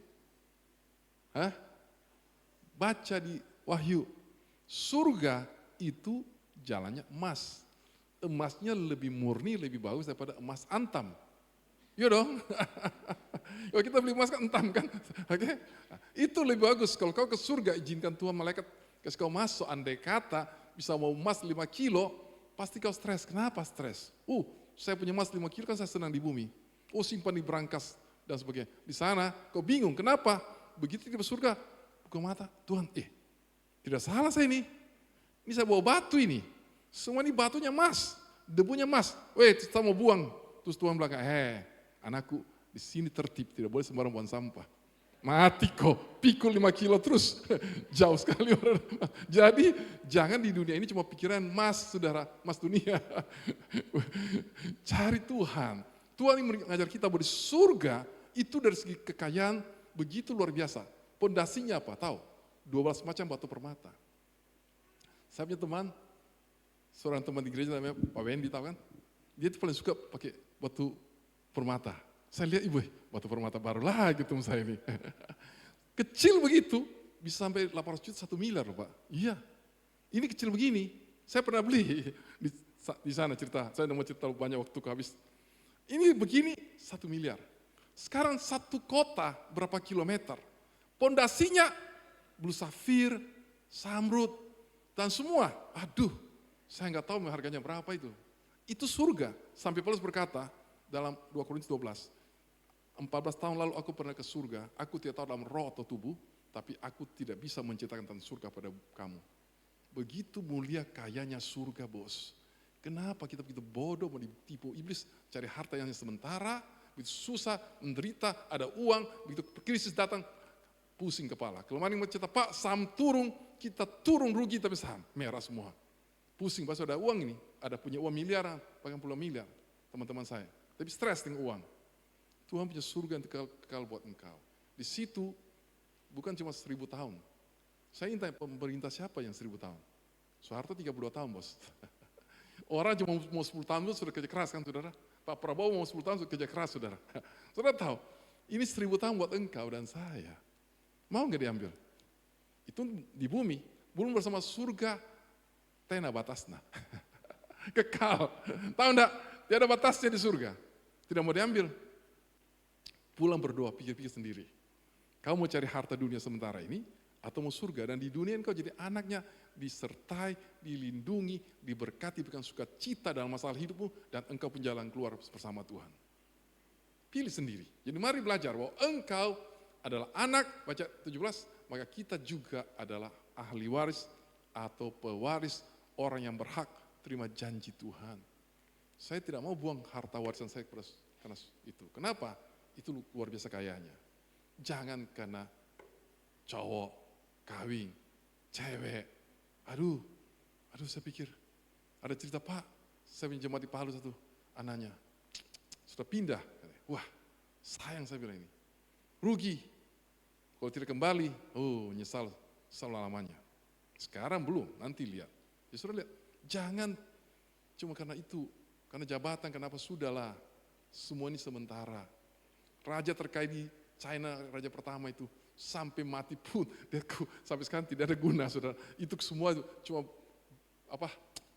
Baca di Wahyu, surga itu jalannya emas. Emasnya lebih murni, lebih bagus daripada emas antam. Iya dong. Kalau kita beli emas kan antam kan, oke? Itu lebih bagus. Kalau kau ke surga, izinkan Tuhan malaikat kasih kau masuk, andai kata bisa mau emas 5 kilo, pasti kau stres. Kenapa stres? Saya punya emas 5 kilo kan saya senang di bumi. Simpan di berangkas dan sebagainya. Di sana kau bingung, kenapa? Begitu di surga, buka mata, Tuhan, tidak salah saya ini. Ini saya bawa batu ini. Semua ini batunya emas, debunya emas. Kita mau buang. Terus Tuhan bilang, anakku, di sini tertib, tidak boleh sembarang buang sampah. Mati kok, pikul 5 kilo terus, jauh sekali orang. Jadi jangan di dunia ini cuma pikiran emas, saudara, emas dunia. Cari Tuhan. Tuhan yang mengajar kita bahwa di surga itu dari segi kekayaan begitu luar biasa. Pondasinya apa? Tahu? 12 macam batu permata. Saya punya teman, seorang teman di gereja namanya Pak Wendy, tahu kan? Dia itu paling suka pakai batu permata. Saya lihat, batu permata baru lagi teman saya ini. Kecil begitu, bisa sampai 800 juta, 1 miliar loh Pak. Iya, ini kecil begini. Saya pernah beli di sana cerita, saya mau cerita banyak waktu habis. Ini begini 1 miliar. Sekarang satu kota berapa kilometer? Pondasinya blue safir, samrud, dan semua. Aduh, saya nggak tahu harganya berapa itu. Itu surga. Sampai Paulus berkata dalam 2 Korintus 12, 14 tahun lalu aku pernah ke surga, aku tidak tahu dalam roh atau tubuh, tapi aku tidak bisa menceritakan tentang surga pada kamu. Begitu mulia kayanya surga, bos. Kenapa kita begitu bodoh mau ditipu iblis, cari harta yang sementara, begitu susah, menderita, ada uang, begitu krisis datang, pusing kepala. Kalau mana yang cerita, Pak, saham turun, kita turun rugi tapi saham, merah semua. Pusing, pas ada uang ini, ada punya uang miliaran, bahkan puluhan miliar, teman-teman saya. Tapi stres dengan uang. Tuhan punya surga yang kekal buat engkau. Di situ bukan cuma 1000 tahun. Saya ingin tanya pemerintah siapa yang 1000 tahun? Soeharto 32 tahun, bos. Orang cuma mau 10 tahun itu sudah kerja keras kan, saudara? Pak Prabowo mau 10 tahun sudah kerja keras, saudara. Saudara tahu, ini 1000 tahun buat engkau dan saya. Mau nggak diambil? Itu di bumi, belum bersama surga, tena batasna. Kekal. Tahu enggak? Tidak ada batasnya di surga. Tidak mau diambil. Pulang berdoa, pikir-pikir sendiri. Kau mau cari harta dunia sementara ini, atau mau surga, dan di dunia engkau jadi anaknya, disertai, dilindungi, diberkati, bukan sukacita dalam masalah hidupmu, dan engkau pun jalan keluar bersama Tuhan. Pilih sendiri. Jadi mari belajar bahwa engkau adalah anak, baca 17, maka kita juga adalah ahli waris atau pewaris orang yang berhak terima janji Tuhan. Saya tidak mau buang harta warisan saya karena itu. Kenapa? Itu luar biasa kayanya. Jangan karena cowok, kawin, cewek. Aduh saya pikir, ada cerita Pak, saya punya jemaat di Palu satu, anaknya sudah pindah. Wah, sayang saya bilang ini. Rugi. Kalau tidak kembali, nyesal selama-lamanya. Sekarang belum, nanti lihat. Ya sudah lihat, jangan cuma karena itu, karena jabatan, kenapa sudahlah. Semua ini sementara. Raja terkait di China, raja pertama itu, sampai mati pun, sampai sekarang tidak ada guna, saudara. Itu semua cuma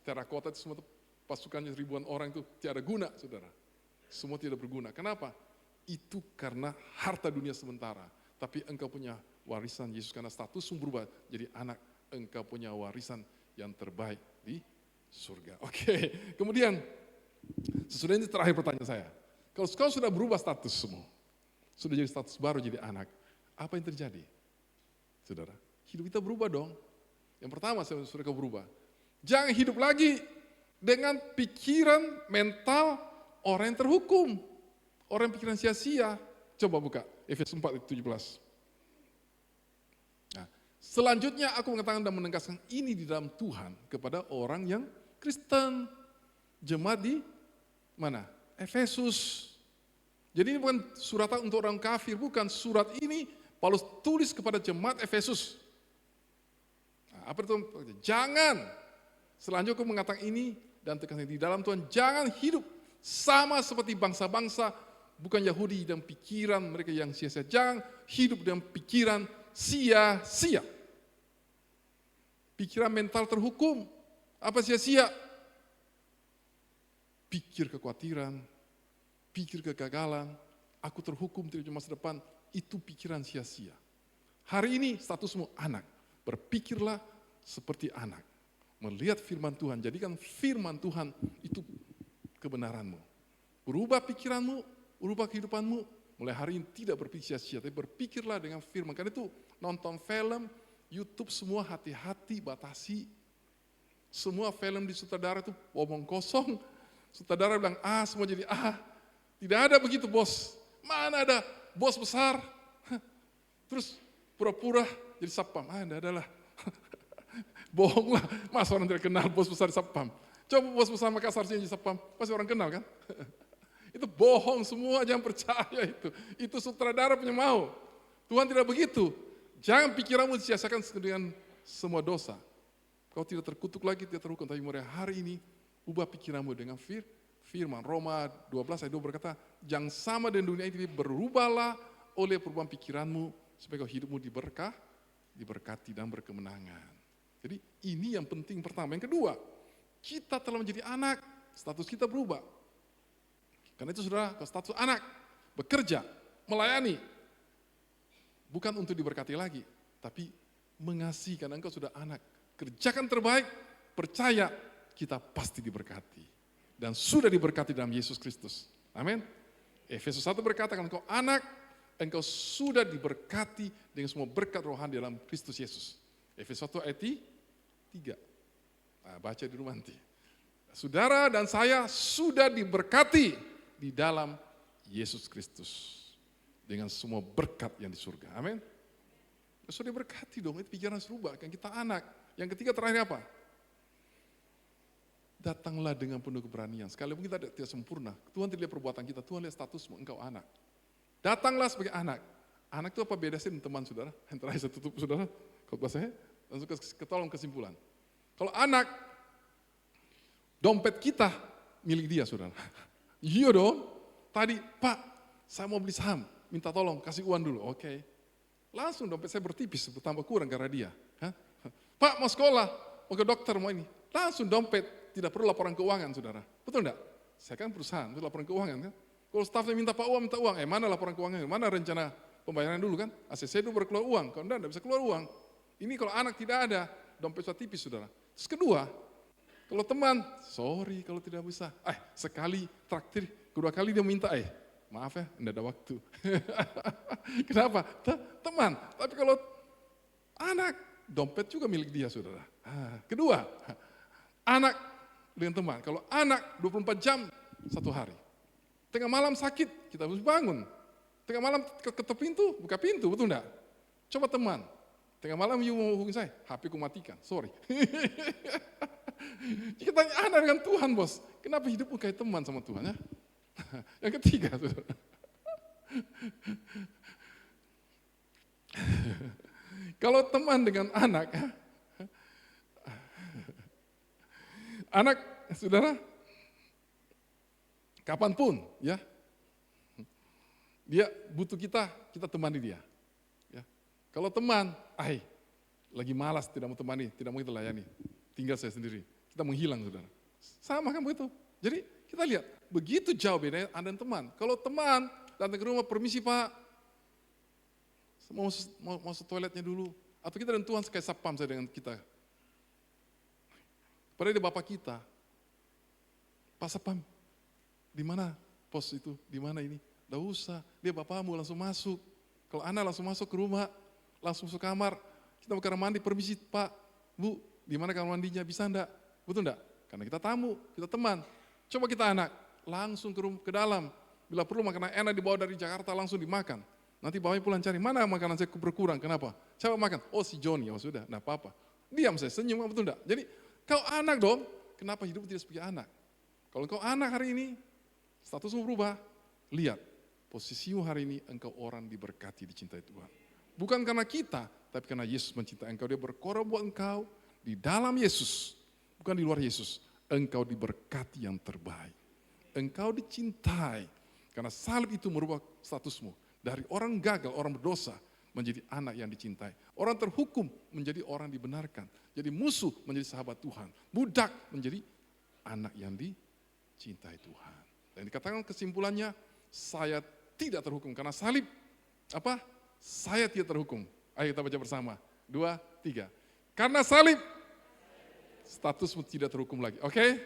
terakota itu semua pasukannya ribuan orang itu tidak ada guna, saudara. Semua tidak berguna. Kenapa? Itu karena harta dunia sementara. Tapi engkau punya warisan Yesus karena statusmu berubah jadi anak. Engkau punya warisan yang terbaik di surga. Oke, kemudian sesudah ini terakhir pertanyaan saya. Kalau kau sudah berubah statusmu, sudah jadi status baru jadi anak, apa yang terjadi? Saudara, hidup kita berubah dong. Yang pertama sudah kau berubah. Jangan hidup lagi dengan pikiran mental orang yang terhukum. Orang yang pikiran sia-sia. Coba buka Efesus 4:17. Nah, selanjutnya aku mengatakan dan menegaskan ini di dalam Tuhan kepada orang yang Kristen. Jemaat di mana? Efesus. Jadi ini bukan suratan untuk orang kafir, bukan. Surat ini Paulus tulis kepada jemaat Efesus. Nah, apa itu? Jangan. Selanjutnya aku mengatakan ini dan tegaskan di dalam Tuhan. Jangan hidup sama seperti bangsa-bangsa bukan Yahudi dan pikiran mereka yang sia-sia. Jangan hidup dengan pikiran sia-sia. Pikiran mental terhukum. Apa sia-sia? Pikir kekhawatiran, pikir kegagalan, aku terhukum tidak cuma masa depan, itu pikiran sia-sia. Hari ini statusmu anak, berpikirlah seperti anak. Melihat firman Tuhan, jadikan firman Tuhan itu kebenaranmu. Berubah pikiranmu, berubah kehidupanmu, mulai hari ini tidak berpikir sia-sia, tapi berpikirlah dengan firman. Karena itu nonton film, YouTube semua hati-hati, batasi. Semua film di sutradara itu omong kosong. Sutradara bilang A, semua jadi A. Tidak ada begitu bos. Mana ada bos besar. Terus pura-pura jadi satpam. Tidak ada lah. Bohong lah. Masa orang tidak kenal bos besar di satpam. Coba bos besar Makassar jadi satpam. Pasti orang kenal kan. Itu bohong semua, jangan percaya itu. Itu sutradara punya mau. Tuhan tidak begitu. Jangan pikiranmu disia-siakan dengan semua dosa. Kau tidak terkutuk lagi, tidak terhukum. Tapi mulai hari ini, ubah pikiranmu dengan firman. Roma 12 ayat 2 berkata, jangan sama dengan dunia ini, berubahlah oleh perubahan pikiranmu, supaya kau hidupmu diberkati dan berkemenangan. Jadi ini yang penting pertama. Yang kedua, kita telah menjadi anak, status kita berubah. Karena itu saudara, kalau status anak, bekerja, melayani. Bukan untuk diberkati lagi, tapi mengasihi karena engkau sudah anak. Kerjakan terbaik, percaya kita pasti diberkati. Dan sudah diberkati dalam Yesus Kristus. Amin. Efesus 1 berkata, kalau engkau anak, engkau sudah diberkati dengan semua berkat rohani dalam Kristus Yesus. Efesus 1 ayat 3. Nah, baca di rumah nanti. Saudara dan saya sudah diberkati di dalam Yesus Kristus. Dengan semua berkat yang di surga. Amin. Sudah diberkati dong, itu pikiran serubah. Kan kita anak. Yang ketiga terakhir apa? Datanglah dengan penuh keberanian. Sekalipun kita tidak sempurna, Tuhan tidak lihat perbuatan kita, Tuhan lihat statusmu, engkau anak. Datanglah sebagai anak. Anak itu apa beda sih dengan teman saudara? Yang terakhir saya tutup saudara, khotbah saya, langsung ketolong kesimpulan. Kalau anak, dompet kita milik dia saudara. Iya dong, tadi Pak, saya mau beli saham, minta tolong, kasih uang dulu, oke. Langsung dompet saya bertipis, bertambah kurang karena dia. Hah? Pak mau sekolah, mau ke dokter, mau ini. Langsung dompet, tidak perlu laporan keuangan saudara. Betul enggak? Saya kan perusahaan, itu laporan keuangan kan. Kalau stafnya minta Pak minta uang, mana laporan keuangan, mana rencana pembayaran dulu kan. ACC dulu baru keluar uang, kalau enggak bisa keluar uang. Ini kalau anak tidak ada, dompet sudah tipis saudara. Terus kedua, kalau teman, sorry kalau tidak bisa. Sekali traktir, kedua kali dia minta, maaf ya, enggak ada waktu. Kenapa? Teman, tapi kalau anak, dompet juga milik dia saudara. Kedua, anak dengan teman. Kalau anak 24 jam, 1 hari. Tengah malam sakit, kita harus bangun. Tengah malam ketuk pintu, buka pintu, betul enggak? Coba teman. Tengah malam you mau hubungi saya, HP ku matikan, sorry. Kita tanya anak dengan Tuhan bos, kenapa hidupmu kayak teman sama Tuhan ya? Yang ketiga, saudara. Kalau teman dengan anak, anak, saudara, kapanpun, ya, dia butuh kita temani dia. Ya. Kalau teman, lagi malas, tidak mau temani, tidak mau kita layani, tinggal saya sendiri, kita menghilang, saudara. Sama kan begitu. Jadi kita lihat, begitu jauh bedanya Anda dan teman. Kalau teman datang ke rumah, permisi Pak, mau masuk toiletnya dulu, atau kita dan Tuhan kayak sapam saya dengan kita. Padahal dia Bapak kita, Pak Sapam, di mana pos itu, di mana ini? Tidak usah, dia Bapakmu langsung masuk. Kalau anak langsung masuk ke rumah, langsung masuk kamar, kita mau ke kamar mandi, permisi Pak, Bu, di mana kamar mandinya, bisa enggak? Betul enggak? Karena kita tamu, kita teman. Coba kita anak, langsung ke dalam. Bila perlu makanan enak dibawa dari Jakarta langsung dimakan. Nanti bapaknya pulang cari, mana makanan saya berkurang, kenapa? Coba makan, oh si Joni, oh sudah, enggak apa-apa. Diam saya, senyum, betul enggak? Jadi, kau anak dong, kenapa hidup tidak sebagai anak? Kalau kau anak hari ini, statusmu berubah, lihat, posisimu hari ini engkau orang diberkati, dicintai Tuhan. Bukan karena kita, tapi karena Yesus mencintai engkau, dia berkorban buat engkau, di dalam Yesus, bukan di luar Yesus, engkau diberkati yang terbaik. Engkau dicintai, karena salib itu merubah statusmu, dari orang gagal, orang berdosa, menjadi anak yang dicintai. Orang terhukum menjadi orang dibenarkan. Jadi musuh menjadi sahabat Tuhan. Budak menjadi anak yang dicintai Tuhan. Dan dikatakan kesimpulannya, saya tidak terhukum karena salib. Apa? Saya tidak terhukum. Ayo kita baca bersama. 2, 3. Karena salib, statusmu tidak terhukum lagi. Oke?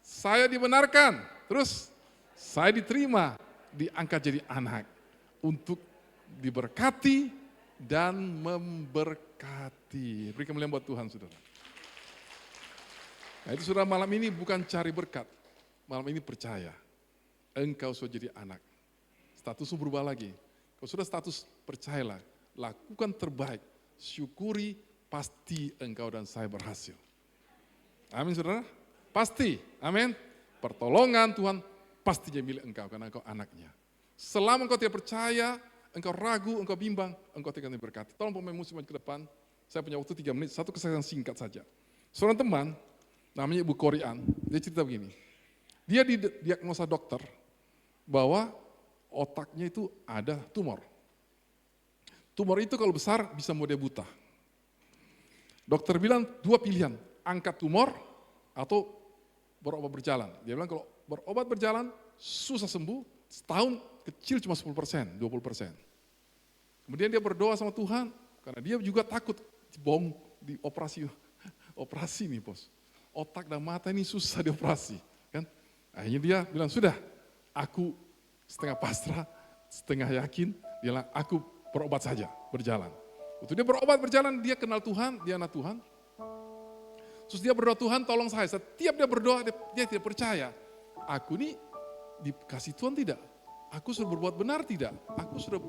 Saya dibenarkan. Terus, saya diterima, diangkat jadi anak. Untuk diberkati dan memberkati. Beri kemuliaan buat Tuhan, saudara. Nah itu saudara, malam ini bukan cari berkat. Malam ini percaya. Engkau sudah jadi anak. Statusmu berubah lagi. Kalau sudah status, percayalah. Lakukan terbaik. Syukuri, pasti engkau dan saya berhasil. Amin saudara. Pasti. Amin. Pertolongan Tuhan pasti jadi milik engkau karena engkau anaknya. Selama engkau tidak percaya, engkau ragu, engkau bimbang, engkau tidak diberkati. Tolong pemain musik maju ke depan. Saya punya waktu 3 menit, satu kesaksian singkat saja. Seorang teman, namanya Ibu Korean, dia cerita begini. Dia didiagnosa dokter bahwa otaknya itu ada tumor. Tumor itu kalau besar bisa mau dia buta. Dokter bilang 2 pilihan, angkat tumor atau berobat berjalan. Dia bilang kalau berobat berjalan susah sembuh, Setahun kecil cuma 10%, 20%. Kemudian dia berdoa sama Tuhan, karena dia juga takut bong di operasi nih bos. Otak dan mata ini susah dioperasi. Kan? Akhirnya dia bilang, sudah aku setengah pasrah, setengah yakin, dia bilang aku berobat saja, berjalan. Waktu dia berobat berjalan, dia kenal Tuhan, dia anak Tuhan. Terus dia berdoa, Tuhan tolong saya. Setiap dia berdoa, dia tidak percaya. Aku ini dikasih Tuhan tidak? Aku sudah berbuat benar tidak? Aku sudah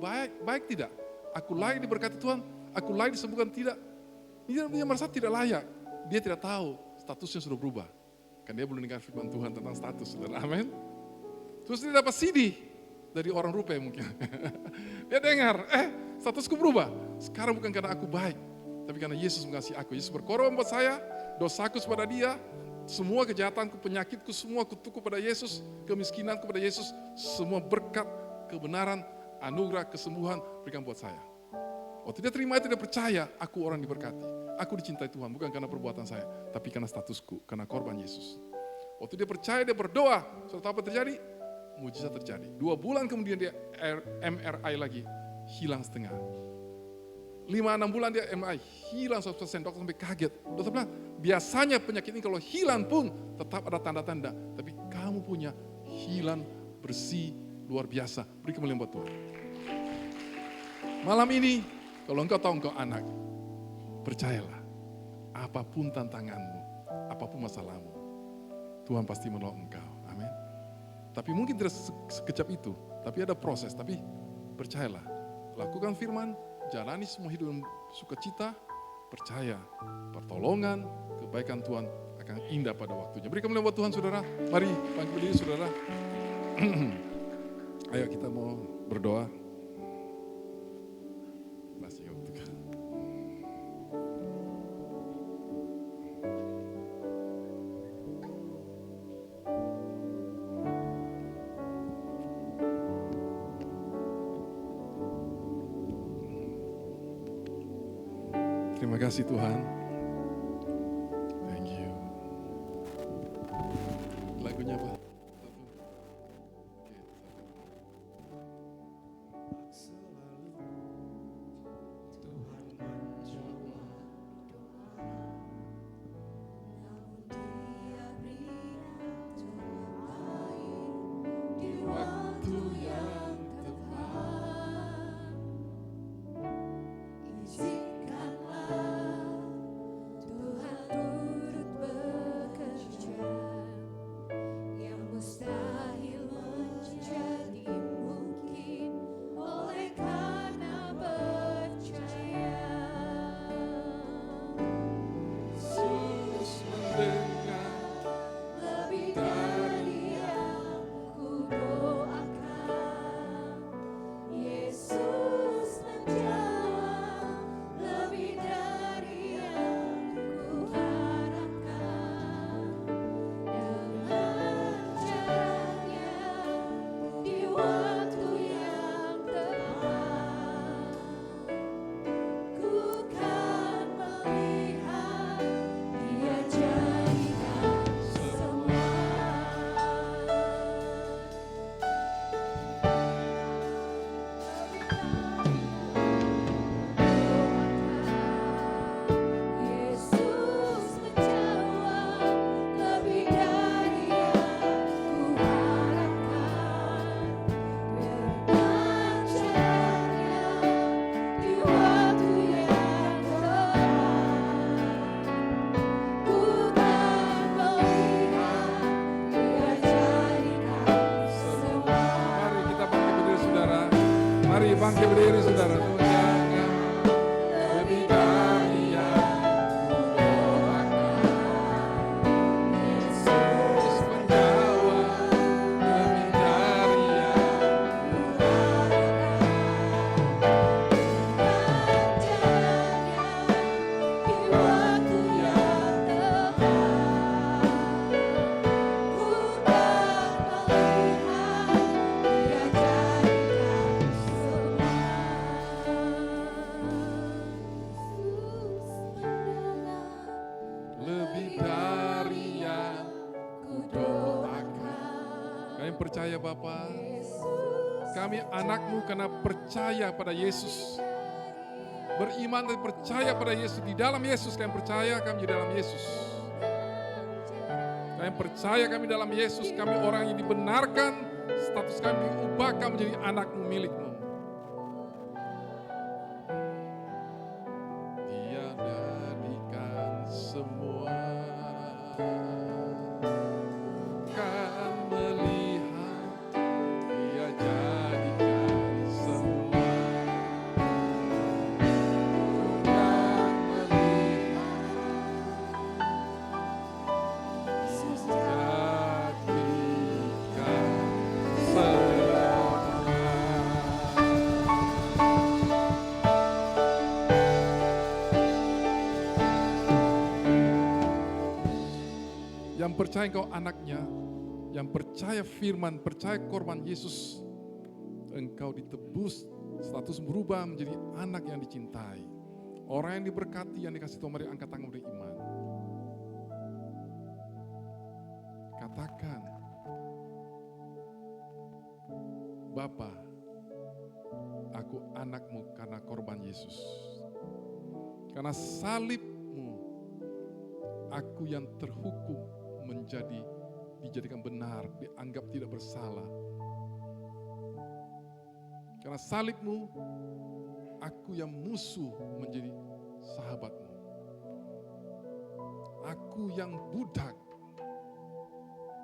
baik tidak? Aku layak diberkati Tuhan? Aku layak disembuhkan tidak? Dia merasa tidak layak. Dia tidak tahu statusnya sudah berubah. Kan dia belum dengar firman Tuhan tentang status. Saudara, amin. Terus dia dapat CD dari orang rupa mungkin. Dia dengar, statusku berubah. Sekarang bukan karena aku baik, tapi karena Yesus mengasihi aku. Yesus berkorban buat saya, dosaku kepada dia, semua kejahatanku, penyakitku, semua kutukku pada Yesus, kemiskinanku pada Yesus, semua berkat, kebenaran, anugerah, kesembuhan berikan buat saya. Waktu dia terima itu dia percaya, aku orang diberkati. Aku dicintai Tuhan, bukan karena perbuatan saya, tapi karena statusku, karena korban Yesus. Waktu dia percaya, dia berdoa, sudah tahu apa terjadi? Mujizat terjadi. 2 bulan kemudian dia MRI lagi, hilang setengah. 5-6 bulan dia MRI, hilang 100%, dokter sampai kaget. Dokter bilang, biasanya penyakit ini kalau hilang pun tetap ada tanda-tanda. Tapi kamu punya hilang bersih, luar biasa. Beri kemuliaan buat Tuhan. Malam ini, kalau engkau tahu engkau anak, percayalah, apapun tantanganmu, apapun masalahmu, Tuhan pasti menolong engkau. Amin. Tapi mungkin tidak sekejap itu, tapi ada proses. Tapi percayalah, lakukan firman, jalani semua hidup yang sukacita, percaya, pertolongan, kebaikan Tuhan akan indah pada waktunya. Beri kemuliaan buat Tuhan, saudara. Mari bangkit berdiri, saudara. Ayo kita mau berdoa. Masih waktu. Terima kasih Tuhan. Thank you. Lagunya apa? Bangkit berdiri saudara. Lebih dari yang kudoakan, Yesus menjawab. Lebih dari yang kuharapkan, di waktu yang tepat, ku tak melihat Dia jadikan semua. Lebih dari yang kudoakan. Kalian percaya Bapak? Kami anak-Mu karena percaya pada Yesus. Beriman dan percaya pada Yesus. Di dalam Yesus kami percaya kami di dalam Yesus. Kami percaya kami dalam Yesus. Kami orang yang dibenarkan. Status kami diubahkan menjadi anak-Mu, milik-Mu. Dia jadikan semua. Kan melihat. Dia jadikan semua. Kan melihat. Jadikan semua. Yang percaya engkau anaknya, yang percaya firman, percaya korban Yesus, engkau ditebus, status berubah menjadi anak yang dicintai. Orang yang diberkati, yang dikasih Tuhan, mari angkat tangan beriman. Katakan, Bapa, aku anak-Mu karena korban Yesus. Karena salib-Mu, aku yang terhukum dijadikan benar, dianggap tidak bersalah. Karena salib-Mu, aku yang musuh menjadi sahabat-Mu. Aku yang budak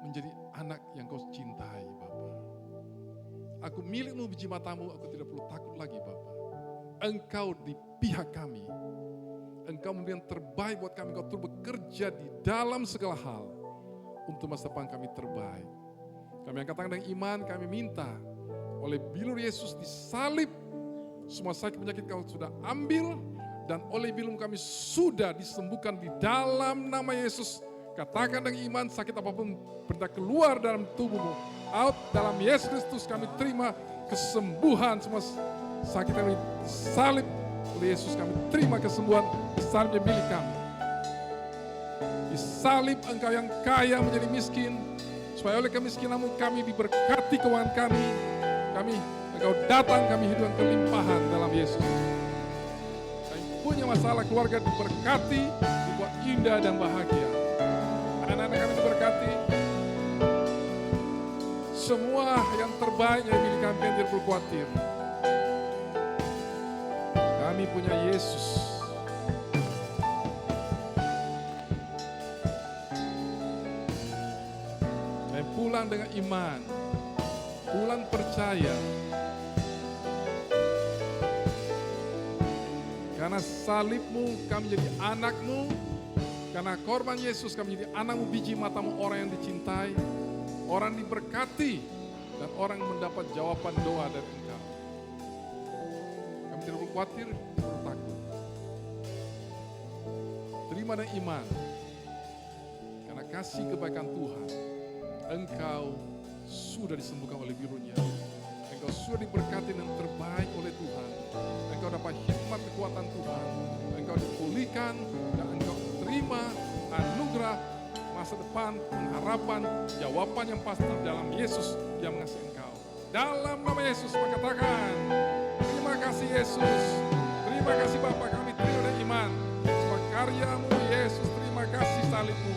menjadi anak yang Kau cintai, Bapa. Aku milik-Mu, biji matamu, aku tidak perlu takut lagi, Bapa. Engkau di pihak kami. Engkau memberi yang terbaik buat kami. Engkau terus bekerja di dalam segala hal untuk masa depan kami terbaik. Kami angkat tangan dengan iman, kami minta oleh bilur Yesus disalib, semua sakit penyakit Kau sudah ambil, dan oleh bilur kami sudah disembuhkan di dalam nama Yesus. Katakan dengan iman, sakit apapun berita keluar dalam tubuhmu. Out dalam Yesus Kristus kami terima kesembuhan, semua sakit kami disalib oleh Yesus, kami terima kesembuhan, disalibnya milik kami. Disalib Engkau yang kaya menjadi miskin, supaya oleh kemiskinanmu kami diberkati keuangan kami. Engkau datang, kami hidup kelimpahan dalam Yesus. Kami punya masalah keluarga diberkati, dibuat indah dan bahagia. Anak-anak kami diberkati. Semua yang terbaik yang milik kami, yang tidak perlu khawatir. Kami punya Yesus. Pulang dengan iman, pulang percaya. Karena salib-Mu kami jadi anak-Mu, karena korban Yesus kami jadi anak-Mu, biji matamu, orang yang dicintai, orang diberkati, dan orang mendapat jawaban doa dari Engkau. Kami tidak perlu khawatir, tidak perlu takut. Terima dengan iman, karena kasih kebaikan Tuhan. Engkau sudah disembuhkan oleh birunya. Engkau sudah diberkati dan terbaik oleh Tuhan. Engkau dapat hikmat kekuatan Tuhan. Engkau dipulihkan dan engkau terima anugerah masa depan, pengharapan, jawaban yang pasti dalam Yesus yang mengasihi engkau. Dalam nama Yesus maka katakan, terima kasih Yesus. Terima kasih Bapa, kami terima dengan iman. Semua karya-Mu Yesus, terima kasih salib-Mu.